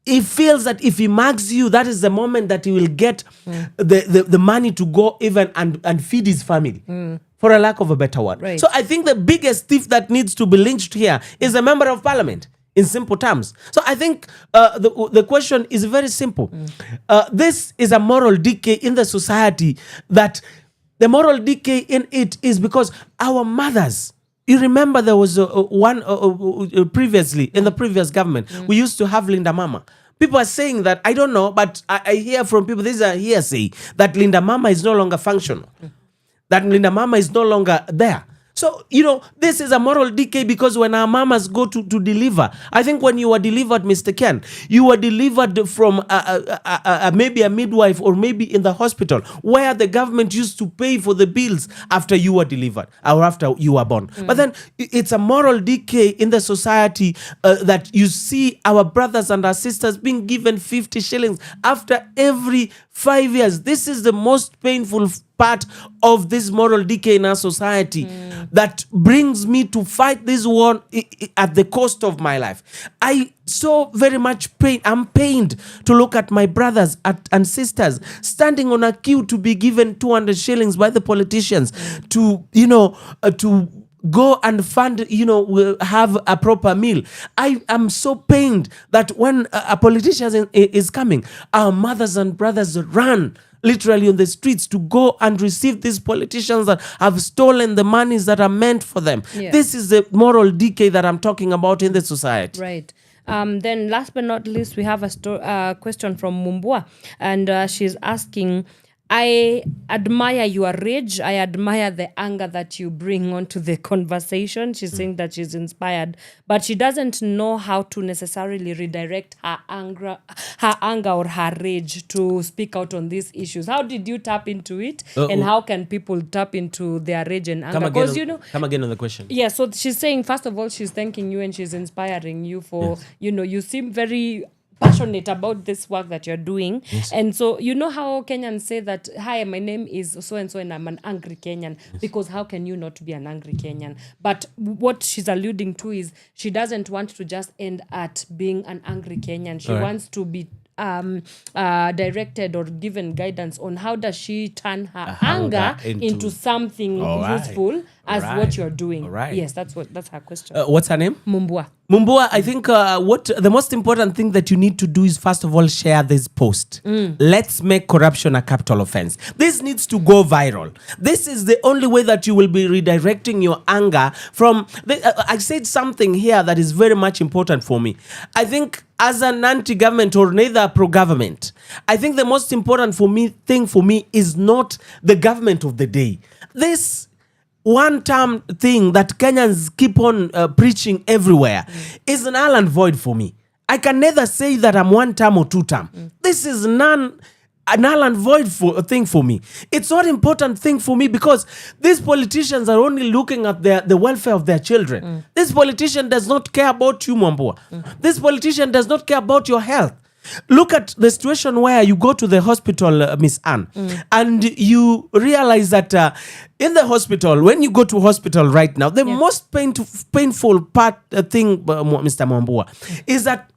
he feels that if he mugs you, that is the moment that he will get the money to go even and feed his family, for a lack of a better word. Right. So I think the biggest thief that needs to be lynched here is a member of parliament. in simple terms. So I think the question is very simple. This is a moral decay in the society, that the moral decay in it is because our mothers, you remember there was one previously, in the previous government, we used to have Linda Mama. People are saying that, I don't know, but I hear from people, this is a hearsay, that Linda Mama is no longer functional, that Linda Mama is no longer there. So, this is a moral decay, because when our mamas go to deliver, I think when you were delivered, Mr. Ken, you were delivered from maybe a midwife, or maybe in the hospital, where the government used to pay for the bills after you were delivered or after you were born. But then it's a moral decay in the society that you see our brothers and our sisters being given 50 shillings after every 5 years. This is the most painful part of this moral decay in our society that brings me to fight this war at the cost of my life. I so very much pain. I'm pained to look at my brothers and sisters standing on a queue to be given 200 shillings by the politicians to go and fund, have a proper meal. I am so pained that when a politician is coming, our mothers and brothers run literally on the streets to go and receive these politicians that have stolen the monies that are meant for them. Yeah. This is the moral decay that I'm talking about in the society. Right. Then last but not least, we have a question from Mumbua, and she's asking, I admire your rage. I admire the anger that you bring onto the conversation. She's saying that she's inspired, but she doesn't know how to necessarily redirect her anger or her rage to speak out on these issues. How did you tap into it, and how can people tap into their rage and anger? Come again on the question. Yeah, so she's saying, first of all, she's thanking you and she's inspiring you for, you seem very passionate about this work that you're doing. Yes. And so, how Kenyans say that, hi, my name is so-and-so and I'm an angry Kenyan, because how can you not be an angry Kenyan? But what she's alluding to is she doesn't want to just end at being an angry Kenyan. She wants to be directed or given guidance on how does she turn her anger into something useful as what you're doing. Yes, that's her question. What's her name? Mumbua, I think what the most important thing that you need to do is, first of all, share this post. Let's make corruption a capital offense. This needs to go viral. This is the only way that you will be redirecting your anger from... I said something here that is very much important for me. I think as an anti-government or neither pro-government, I think the most important thing for me is not the government of the day. This one-term thing that Kenyans keep on preaching everywhere is an null and void for me. I can neither say that I'm one-term or two-term. This is a null and void thing for me. It's not an important thing for me, because these politicians are only looking at the welfare of their children. This politician does not care about you, Mwambua. This politician does not care about your health. Look at the situation where you go to the hospital, Miss Anne, and you realize that in the hospital, when you go to hospital right now, the most painful thing, Mr. Mwambua, is that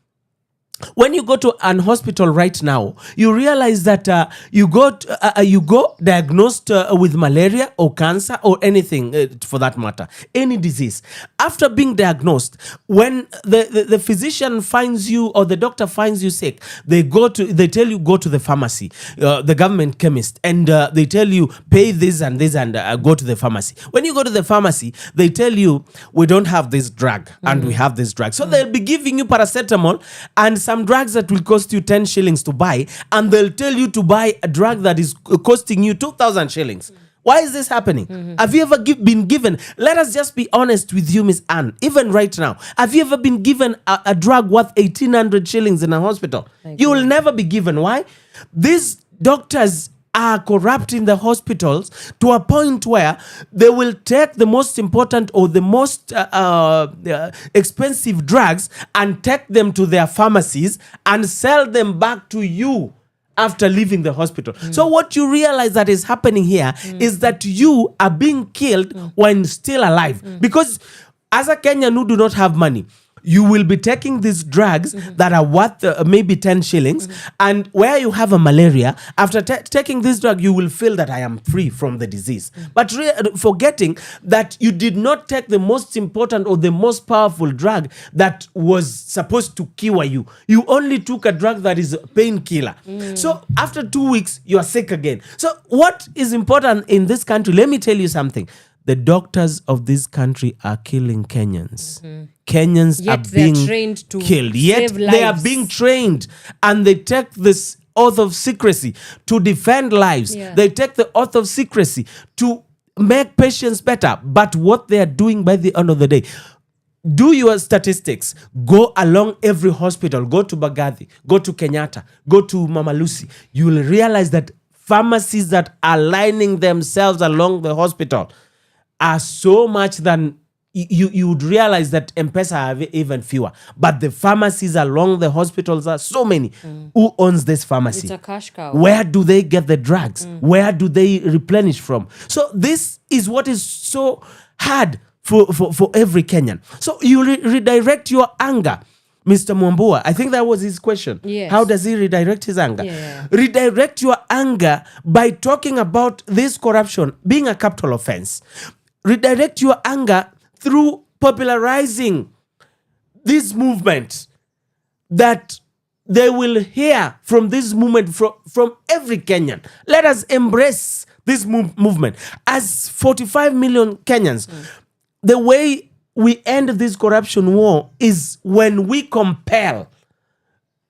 when you go to an hospital right now, you realize that you go diagnosed with malaria or cancer or anything for that matter, any disease. After being diagnosed, when the physician finds you or the doctor finds you sick, they tell you go to the pharmacy, the government chemist, and they tell you pay this and this and go to the pharmacy. When you go to the pharmacy, they tell you we don't have this drug and we have this drug. So they'll be giving you paracetamol and some drugs that will cost you 10 shillings to buy, and they'll tell you to buy a drug that is costing you 2,000 shillings. Why is this happening? Have you ever been given, let us just be honest with you, Miss Anne, even right now, have you ever been given a drug worth 1,800 shillings in a hospital? You will never be given. Why? These doctors are corrupt in the hospitals to a point where they will take the most important or the most expensive drugs and take them to their pharmacies and sell them back to you after leaving the hospital. So what you realize that is happening here is that you are being killed when still alive. Because as a Kenyan who do not have money, you will be taking these drugs that are worth maybe 10 shillings. And where you have a malaria, after taking this drug, you will feel that I am free from the disease. But forgetting that you did not take the most important or the most powerful drug that was supposed to cure you. You only took a drug that is a painkiller. So after 2 weeks, you are sick again. So what is important in this country? Let me tell you something. The doctors of this country are killing Kenyans. Kenyans Yet are they're being trained to killed. Yet save they are lives. being trained, and they take this oath of secrecy to defend lives. Yeah. They take the oath of secrecy to make patients better. But what they are doing by the end of the day, do your statistics. Go along every hospital. Go to Bagathi. Go to Kenyatta. Go to Mama Lucy. You will realize that pharmacies that are lining themselves along the hospital are so much than you would realize that M-Pesa have even fewer. But the pharmacies along the hospitals are so many. Who owns this pharmacy? It's a cash cow. Where do they get the drugs? Where do they replenish from? So this is what is so hard for every Kenyan. So you redirect your anger. Mr. Mwambua, I think that was his question. Yes. How does he redirect his anger? Yeah. Redirect your anger by talking about this corruption being a capital offense. Redirect your anger through popularizing this movement, that they will hear from this movement from every Kenyan. Let us embrace this movement. As 45 million Kenyans, the way we end this corruption war is when we compel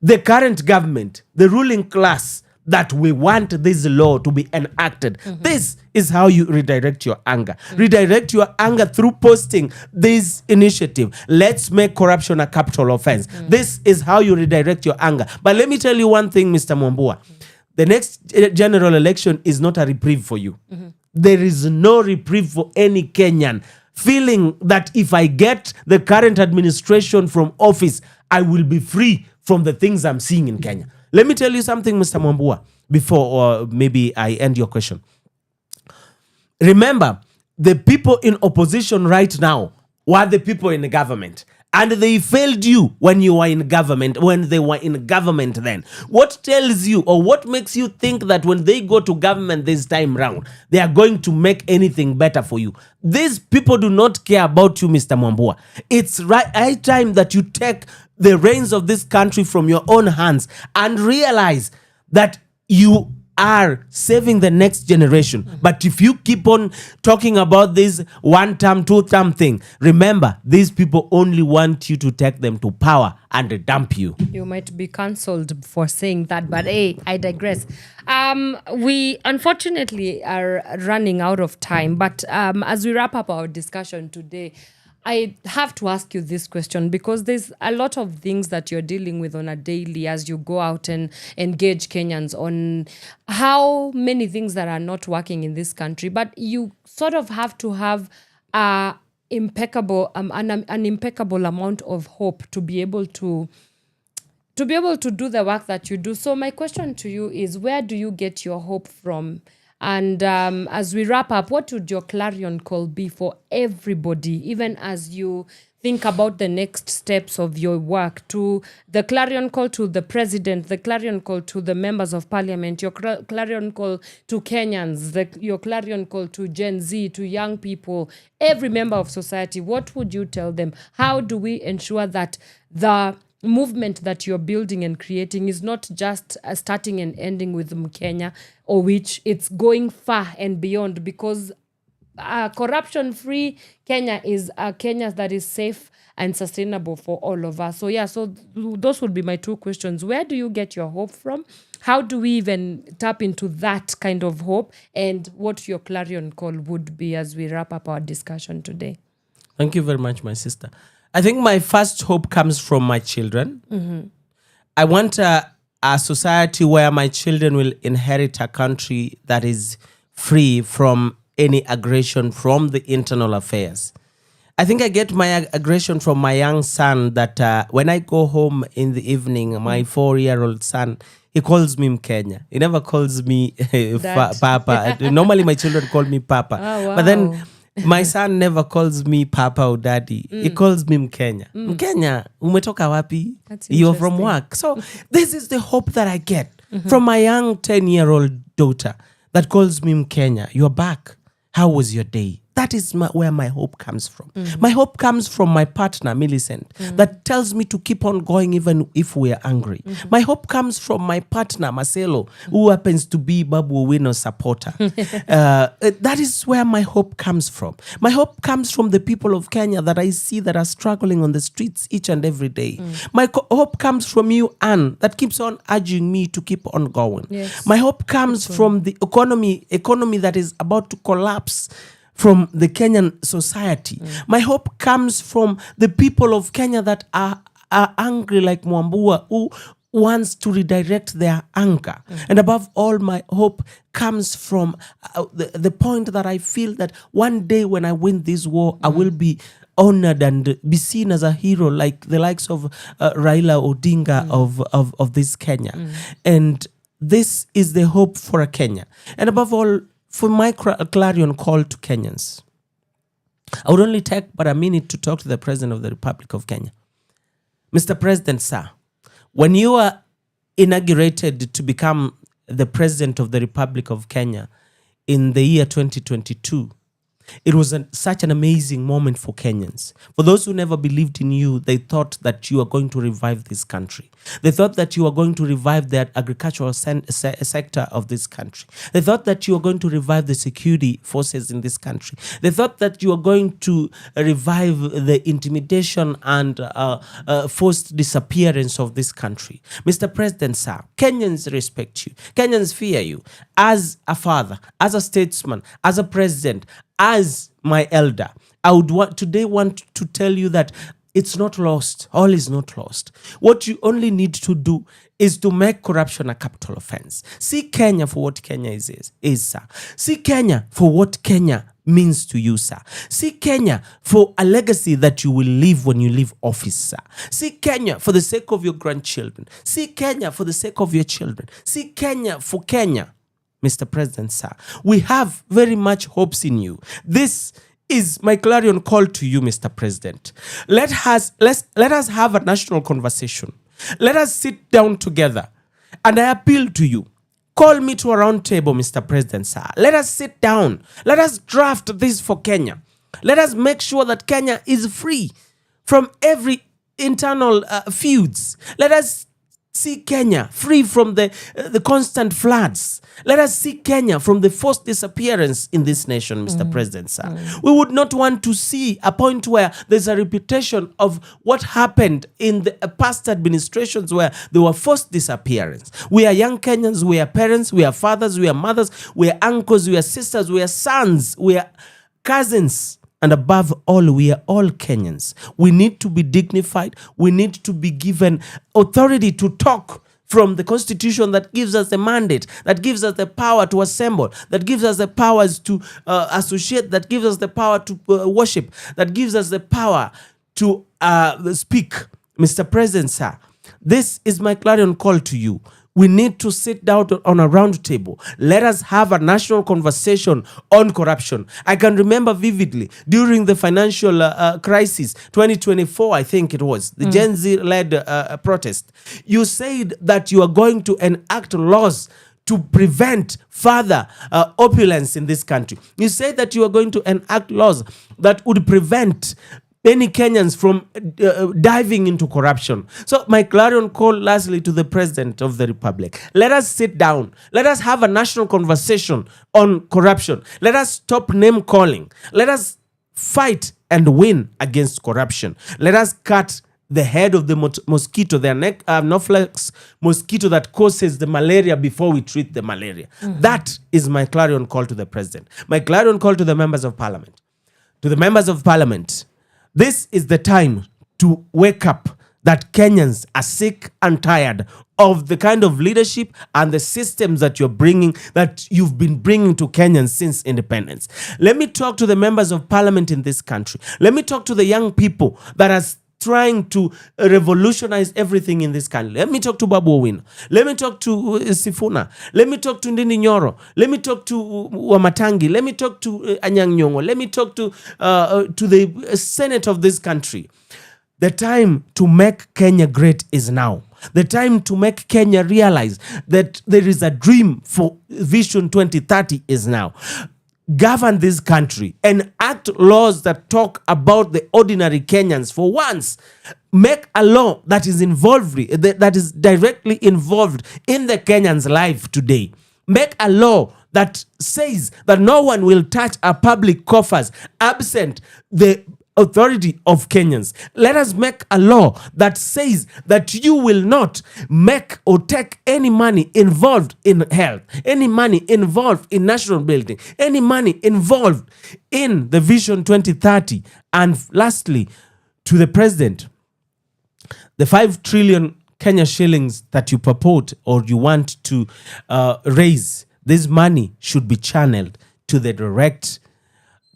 the current government, the ruling class, that we want this law to be enacted. This is how you redirect your anger. Redirect your anger through posting this initiative. Let's make corruption a capital offense. This is how you redirect your anger. But let me tell you one thing, Mr. Mwambua. The next general election is not a reprieve for you. There is no reprieve for any Kenyan feeling that if I get the current administration from office, I will be free from the things I'm seeing in Kenya. Let me tell you something, Mr. Mwambua, before maybe I end your question. Remember, the people in opposition right now were the people in the government. And they failed you when you were in government, when they were in government then. What tells you, or what makes you think that when they go to government this time round, they are going to make anything better for you? These people do not care about you, Mr. Mwambua. It's right time that you take the reins of this country from your own hands and realize that you are saving the next generation. But if you keep on talking about this one-term, two-term thing, remember, these people only want you to take them to power and dump you. You might be cancelled for saying that, but hey, I digress. We unfortunately are running out of time, but as we wrap up our discussion today, I have to ask you this question, because there's a lot of things that you're dealing with on a daily as you go out and engage Kenyans on how many things that are not working in this country, but you sort of have to have an impeccable amount of hope to be able to do the work that you do. So my question to you is, where do you get your hope from? And as we wrap up, what would your clarion call be for everybody, even as you think about the next steps of your work? To the clarion call to the president, the clarion call to the members of parliament, your clarion call to Kenyans, your clarion call to Gen Z, to young people, every member of society. What would you tell them? How do we ensure that the movement that you're building and creating is not just starting and ending with Mkenya, Owich, it's going far and beyond? Because corruption-free Kenya is a Kenya that is safe and sustainable for all of us. So yeah, so those would be my two questions. Where do you get your hope from? How do we even tap into that kind of hope? And what your clarion call would be as we wrap up our discussion today? Thank you very much, my sister. I think my first hope comes from my children. I want a society where my children will inherit a country that is free from any aggression from the internal affairs. I think I get my aggression from my young son, that when I go home in the evening, my 4-year-old son, he calls me Mkenya. He never calls me Papa. Normally my children call me Papa. Oh, wow. But then My son never calls me Papa or Daddy. He calls me Mkenya. Mkenya, umetoka wapi? You're from work. So this is the hope that I get from my young 10-year-old daughter that calls me Mkenya. You're back. How was your day? That is where my hope comes from. My hope comes from my partner, Millicent, that tells me to keep on going even if we are angry. My hope comes from my partner, Marcelo, who happens to be Babu Owino's supporter. That is where my hope comes from. My hope comes from the people of Kenya that I see that are struggling on the streets each and every day. My hope comes from you, Anne, that keeps on urging me to keep on going. Yes. My hope comes from the economy that is about to collapse from the Kenyan society. My hope comes from the people of Kenya that are angry like Mwambua, who wants to redirect their anger. And above all, my hope comes from the point that I feel that one day when I win this war, I will be honored and be seen as a hero like the likes of Raila Odinga of this Kenya. And this is the hope for a Kenya. And above all, for my clarion call to Kenyans, I would only take but a minute to talk to the President of the Republic of Kenya. Mr. President, sir, when you were inaugurated to become the President of the Republic of Kenya in the year 2022, it was such an amazing moment for Kenyans. For those who never believed in you, they thought that you were going to revive this country. They thought that you were going to revive the agricultural sector of this country. They thought that you were going to revive the security forces in this country. They thought that you were going to revive the intimidation and forced disappearance of this country. Mr. President, sir, Kenyans respect you. Kenyans fear you. As a father, as a statesman, as a president, as my elder, I would want to tell you that it's not lost. All is not lost. What you only need to do is to make corruption a capital offense. See Kenya for what Kenya is, sir. See Kenya for what Kenya means to you, sir. See Kenya for a legacy that you will leave when you leave office, sir. See Kenya for the sake of your grandchildren. See Kenya for the sake of your children. See Kenya for Kenya. Mr. President, sir, we have very much hopes in you. This is my clarion call to you, Mr. President. Let us have a national conversation. Let us sit down together. And I appeal to you. Call me to a round table, Mr. President, sir. Let us sit down. Let us draft this for Kenya. Let us make sure that Kenya is free from every internal feuds. Let us see Kenya free from the constant floods. Let us see Kenya from the forced disappearance in this nation, Mr. President, sir. We would not want to see a point where there's a repetition of what happened in the past administrations where there were forced disappearance. We are young Kenyans, we are parents, we are fathers, we are mothers, we are uncles, we are sisters, we are sons, we are cousins. And above all, we are all Kenyans. We need to be dignified. We need to be given authority to talk from the constitution that gives us the mandate, that gives us the power to assemble, that gives us the powers to associate, that gives us the power to worship, that gives us the power to speak. Mr. President, sir, this is my clarion call to you. We need to sit down on a round table. Let us have a national conversation on corruption. I can remember vividly during the financial crisis, 2024, I think it was, the Gen Z-led protest. You said that you are going to enact laws to prevent further opulence in this country. You said that you are going to enact laws that would prevent many Kenyans from diving into corruption. So my clarion call lastly to the President of the Republic. Let us sit down. Let us have a national conversation on corruption. Let us stop name calling. Let us fight and win against corruption. Let us cut the head of the mosquito, the Anopheles mosquito that causes the malaria before we treat the malaria. That is my clarion call to the President. My clarion call to the members of Parliament. To the members of Parliament, this is the time to wake up that Kenyans are sick and tired of the kind of leadership and the systems that you've been bringing to Kenyans since independence. Let me talk to the members of Parliament in this country. Let me talk to the young people that are trying to revolutionize everything in this country. Let me talk to Babu Owino. Let me talk to Sifuna. Let me talk to Ndindi Nyoro. Let me talk to Wamatangi. Let me talk to Anyang' Nyong'o. Let me talk to the Senate of this country. The time to make Kenya great is now. The time to make Kenya realize that there is a dream for Vision 2030 is now. Govern this country and act laws that talk about the ordinary Kenyans for once. Make a law that is involved, that is directly involved in the Kenyans' life today. Make a law that says that no one will touch our public coffers absent the authority of Kenyans. Let us make a law that says that you will not make or take any money involved in health, any money involved in national building, any money involved in the Vision 2030. And lastly, to the president, the 5 trillion Kenya shillings that you purport or you want to raise, this money should be channeled to the direct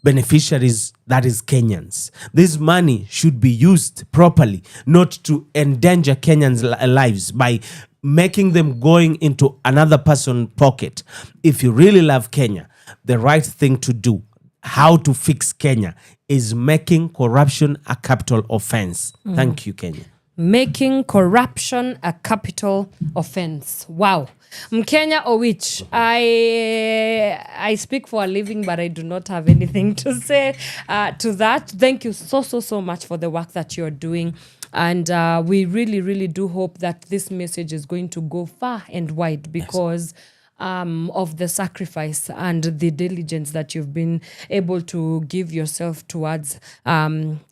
beneficiaries, that is Kenyans. This money should be used properly, not to endanger Kenyans' lives by making them going into another person's pocket. If you really love Kenya, the right thing to do, how to fix Kenya, is making corruption a capital offense. Thank you, Kenya. Making corruption a capital offense. Wow. Mkenya Owich, I speak for a living, but I do not have anything to say to that. Thank you so much for the work that you're doing. And we really, really do hope that this message is going to go far and wide because of the sacrifice and the diligence that you've been able to give yourself towards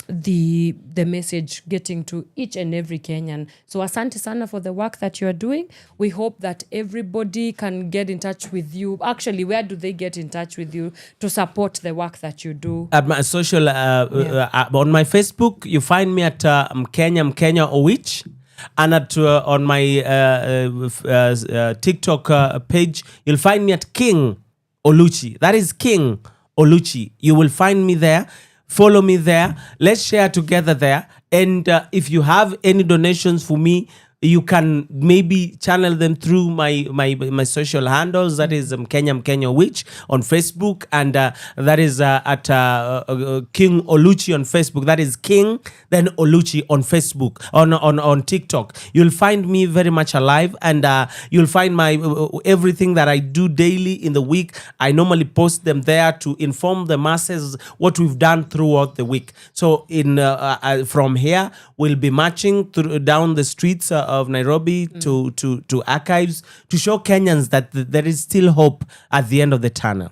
the message getting to each and every Kenyan. So asante sana for the work that you are doing. We hope that everybody can get in touch with you. Actually, where do they get in touch with you to support the work that you do? At my social, on my Facebook, you find me at Mkenya Owich. And at on my TikTok page, you'll find me at King Oluchi. That is King Oluchi. You will find me there. Follow me there. Let's share together there. And if you have any donations for me, you can maybe channel them through my social handles. That is Mkenya Owich on Facebook, and that is at King Oluchi on Facebook. That is King, then Oluchi on Facebook, on TikTok. You'll find me very much alive, and you'll find my everything that I do daily in the week. I normally post them there to inform the masses what we've done throughout the week. So from here, we'll be marching down the streets of Nairobi to archives to show Kenyans that there is still hope at the end of the tunnel.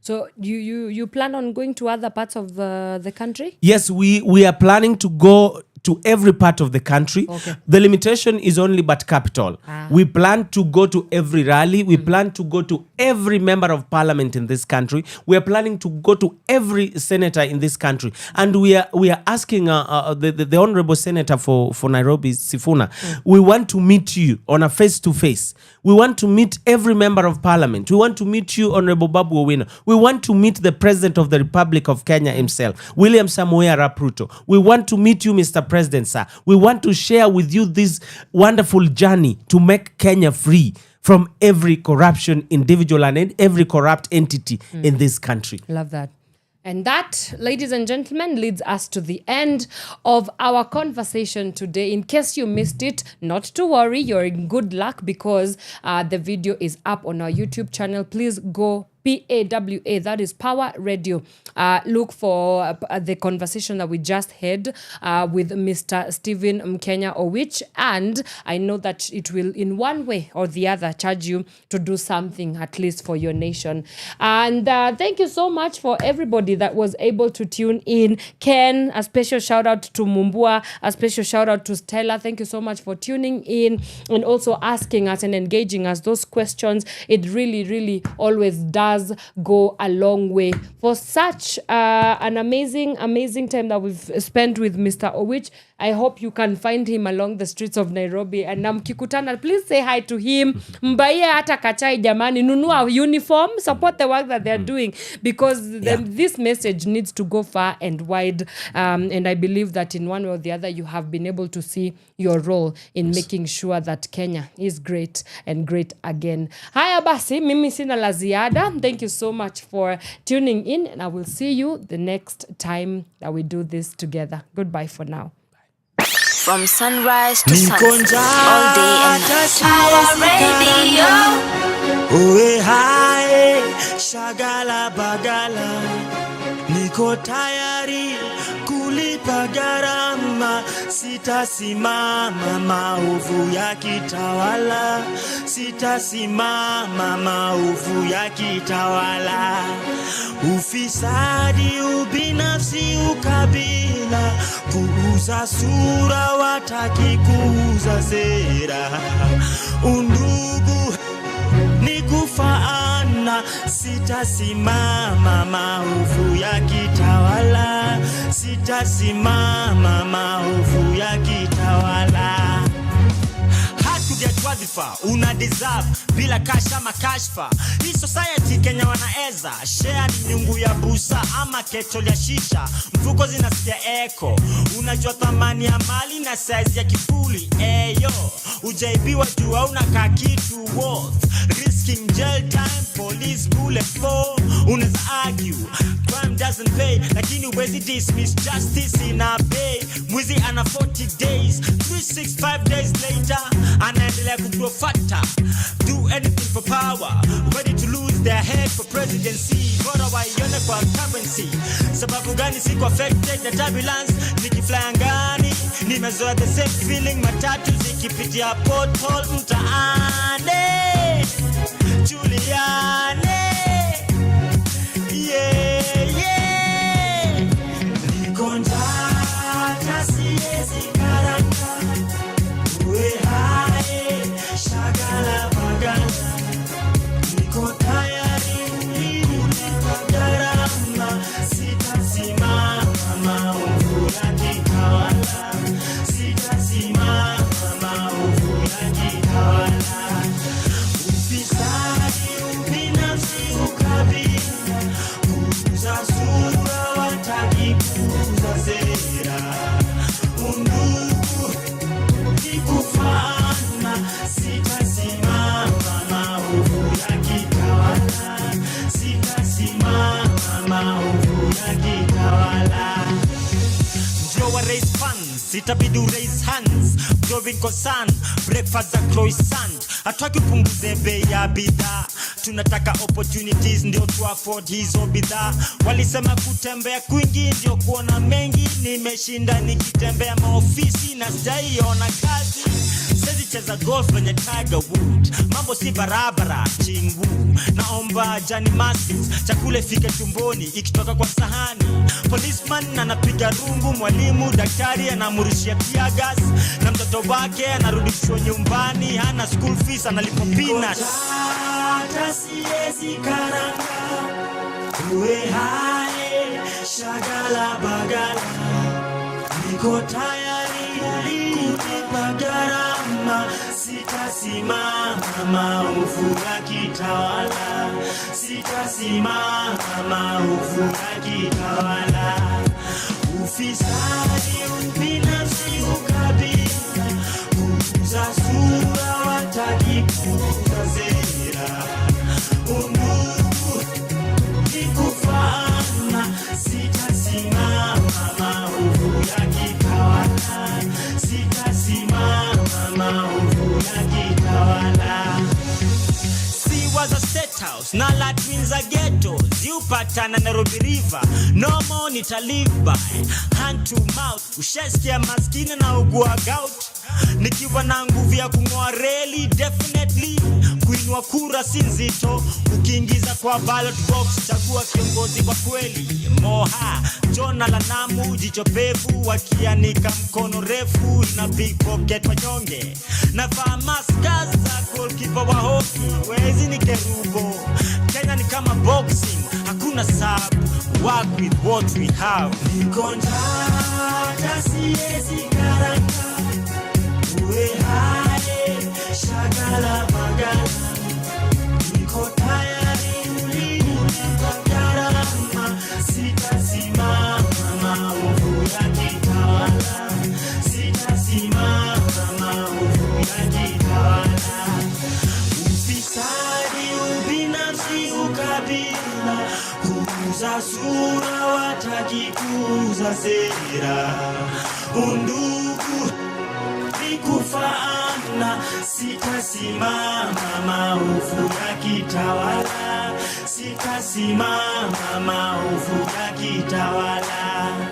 So you plan on going to other parts of the country? Yes, we are planning to go to every part of the country. Okay. The limitation is only but capital. We plan to go to every rally. We plan to go to every member of parliament in this country. We are planning to go to every senator in this country. And we are asking the honorable senator for Nairobi, Sifuna, we want to meet you on a face-to-face. We want to meet every member of parliament. We want to meet you, Honorable Babu Owino. We want to meet the President of the Republic of Kenya himself, William Samoei Arap Ruto. We want to meet you, Mr. President, sir. We want to share with you this wonderful journey to make Kenya free from every corruption individual and every corrupt entity in this country. Love that. And that, ladies and gentlemen, leads us to the end of our conversation today. In case you missed it, not to worry, you're in good luck because the video is up on our YouTube channel. Please go PAWA, that is Pawa Radio. Look for the conversation that we just had with Mr. Stephen Mkenya Owich, and I know that it will in one way or the other charge you to do something at least for your nation. And thank you so much for everybody that was able to tune in. Ken, a special shout out to Mumbua, a special shout out to Stella. Thank you so much for tuning in and also asking us and engaging us those questions. It really, really always does does go a long way. For such an amazing time that we've spent with Mr. Owich, I hope you can find him along the streets of Nairobi, and mkikutana, please say hi to him. Mbaye hata kachai jamani, nunua uniform, support the work that they're doing, because this message needs to go far and wide, and I believe that in one way or the other you have been able to see your role in making sure that Kenya is great and great again. Haya basi, mimi sina la ziada. Thank you so much for tuning in, and I will see you the next time that we do this together. Goodbye for now. From sunrise to sunset, all day and night. Power Radio. Uwe hai, shagala bagala, niko tayari kulipa gharama, sitasimama maovu ya kitawala, sitasimama maovu ya kitawala. Ufisadi, ubinafsi, ukabila, kuuza sura, wataki kuuza sera. Undugu ni kufaana, sitasimama maovu ya kitawala, sitasimama maovu ya kitawala. Get wadhifa, una deserve bila kasha makashfa. Hii society Kenya wanaeza share ni nyungu ya busa ama ketol ya shisha, mfuko zinasikia echo. Unajua thamani ya mali na size ya kifuli, eyo ujaibiwa juu hauna kakitu worth, risking jail time, police bullet for. Unaweza argue crime doesn't pay, lakini uwezi dismiss justice in a bay. Mwizi ana 40 days, 365 days later anaendelea kugrow fatter. Do anything for power, ready to lose their head for presidency. Bora waione kwa currency. Sababu gani siku affected na turbulence, nikifly angani nimezoea the same feeling, matatu zikipitia pothole mtaani. Juliane, yeah, yeah. Nikonja hata siezi karanga, uwe hai, shagala bagala, niko tayari kulipa gharama, sitasimama maovu ya kitawala, sitasimama maovu ya kitawala. Ufisadi, ubinafsi, ukabila, kuuza sura, wataki kuuza sera. Undugu ni kufaana, sitasimama maovu ya kitawala, sitasimama maovu ya kitawala. Ndio wa raise funds, itabidi raise hands. Growing concern, breakfast za croissant. Hataki punguze bei ya bidhaa, tunataka opportunities ndio tu afford hizo bidhaa. Walisema kutembea kwingi ndio kuona mengi, nimeshinda nikitembea maofisi na sijaiona kazi. Sezi cheza golf kwenye Tiger Wood, mambo si barabara chingu. Naomba Johnny Masses, chakule fike tumboni ikitoka kwa sahani. Policeman anapiga rungu, mwalimu daktari anamurishia tear gas, na mtoto wake anarudishwa nyumbani, hana school fees analipo peanuts. Hata siezi karanga, uwe hai, shagala bagala, niko tayari kulipa gharama, sitasimama maovu ya kitawala, sitasimama maovu ya kitawala. Ufisadi, ubinafsi, ukabila, kuuza sura, wataki kuuza sera. Undugu ni kufaana, sitasimama maovu ya kitawala, sitasimama maovu ya kitawala. See was a state house, na la twins a ghetto. Ziupatana Nairobi River, no more nita live by hand to mouth. Ushasikia maskini na ugua gout, nikiwa na nguvu ya kung'oa reli, definitely kuinua kura si nzito. Ukiingiza kwa ballot box, chagua kiongozi kwa kweli. Moha, Jona la Namu, jicho pevu, wakianika mkono refu, ina big pocket wanyonge. Navaa mask za goalkeeper wa hockey, wezi ni kerubo. Kenya ni kama boxing, hakuna sabu, work with what we have. Niko njaa, siwezi karanga, uwe hai, shagala magala. Niko tayari ulipa gharama, sitasimama maovu yakitawala, sitasimama maovu yakitawala. Ufisadi, ubinafsi, ukabila, kuuza sura, wataki kuuza sera. Undugu ni kufaana, sitasimama maovu yakitawala, sitasimama maovu yakitawala.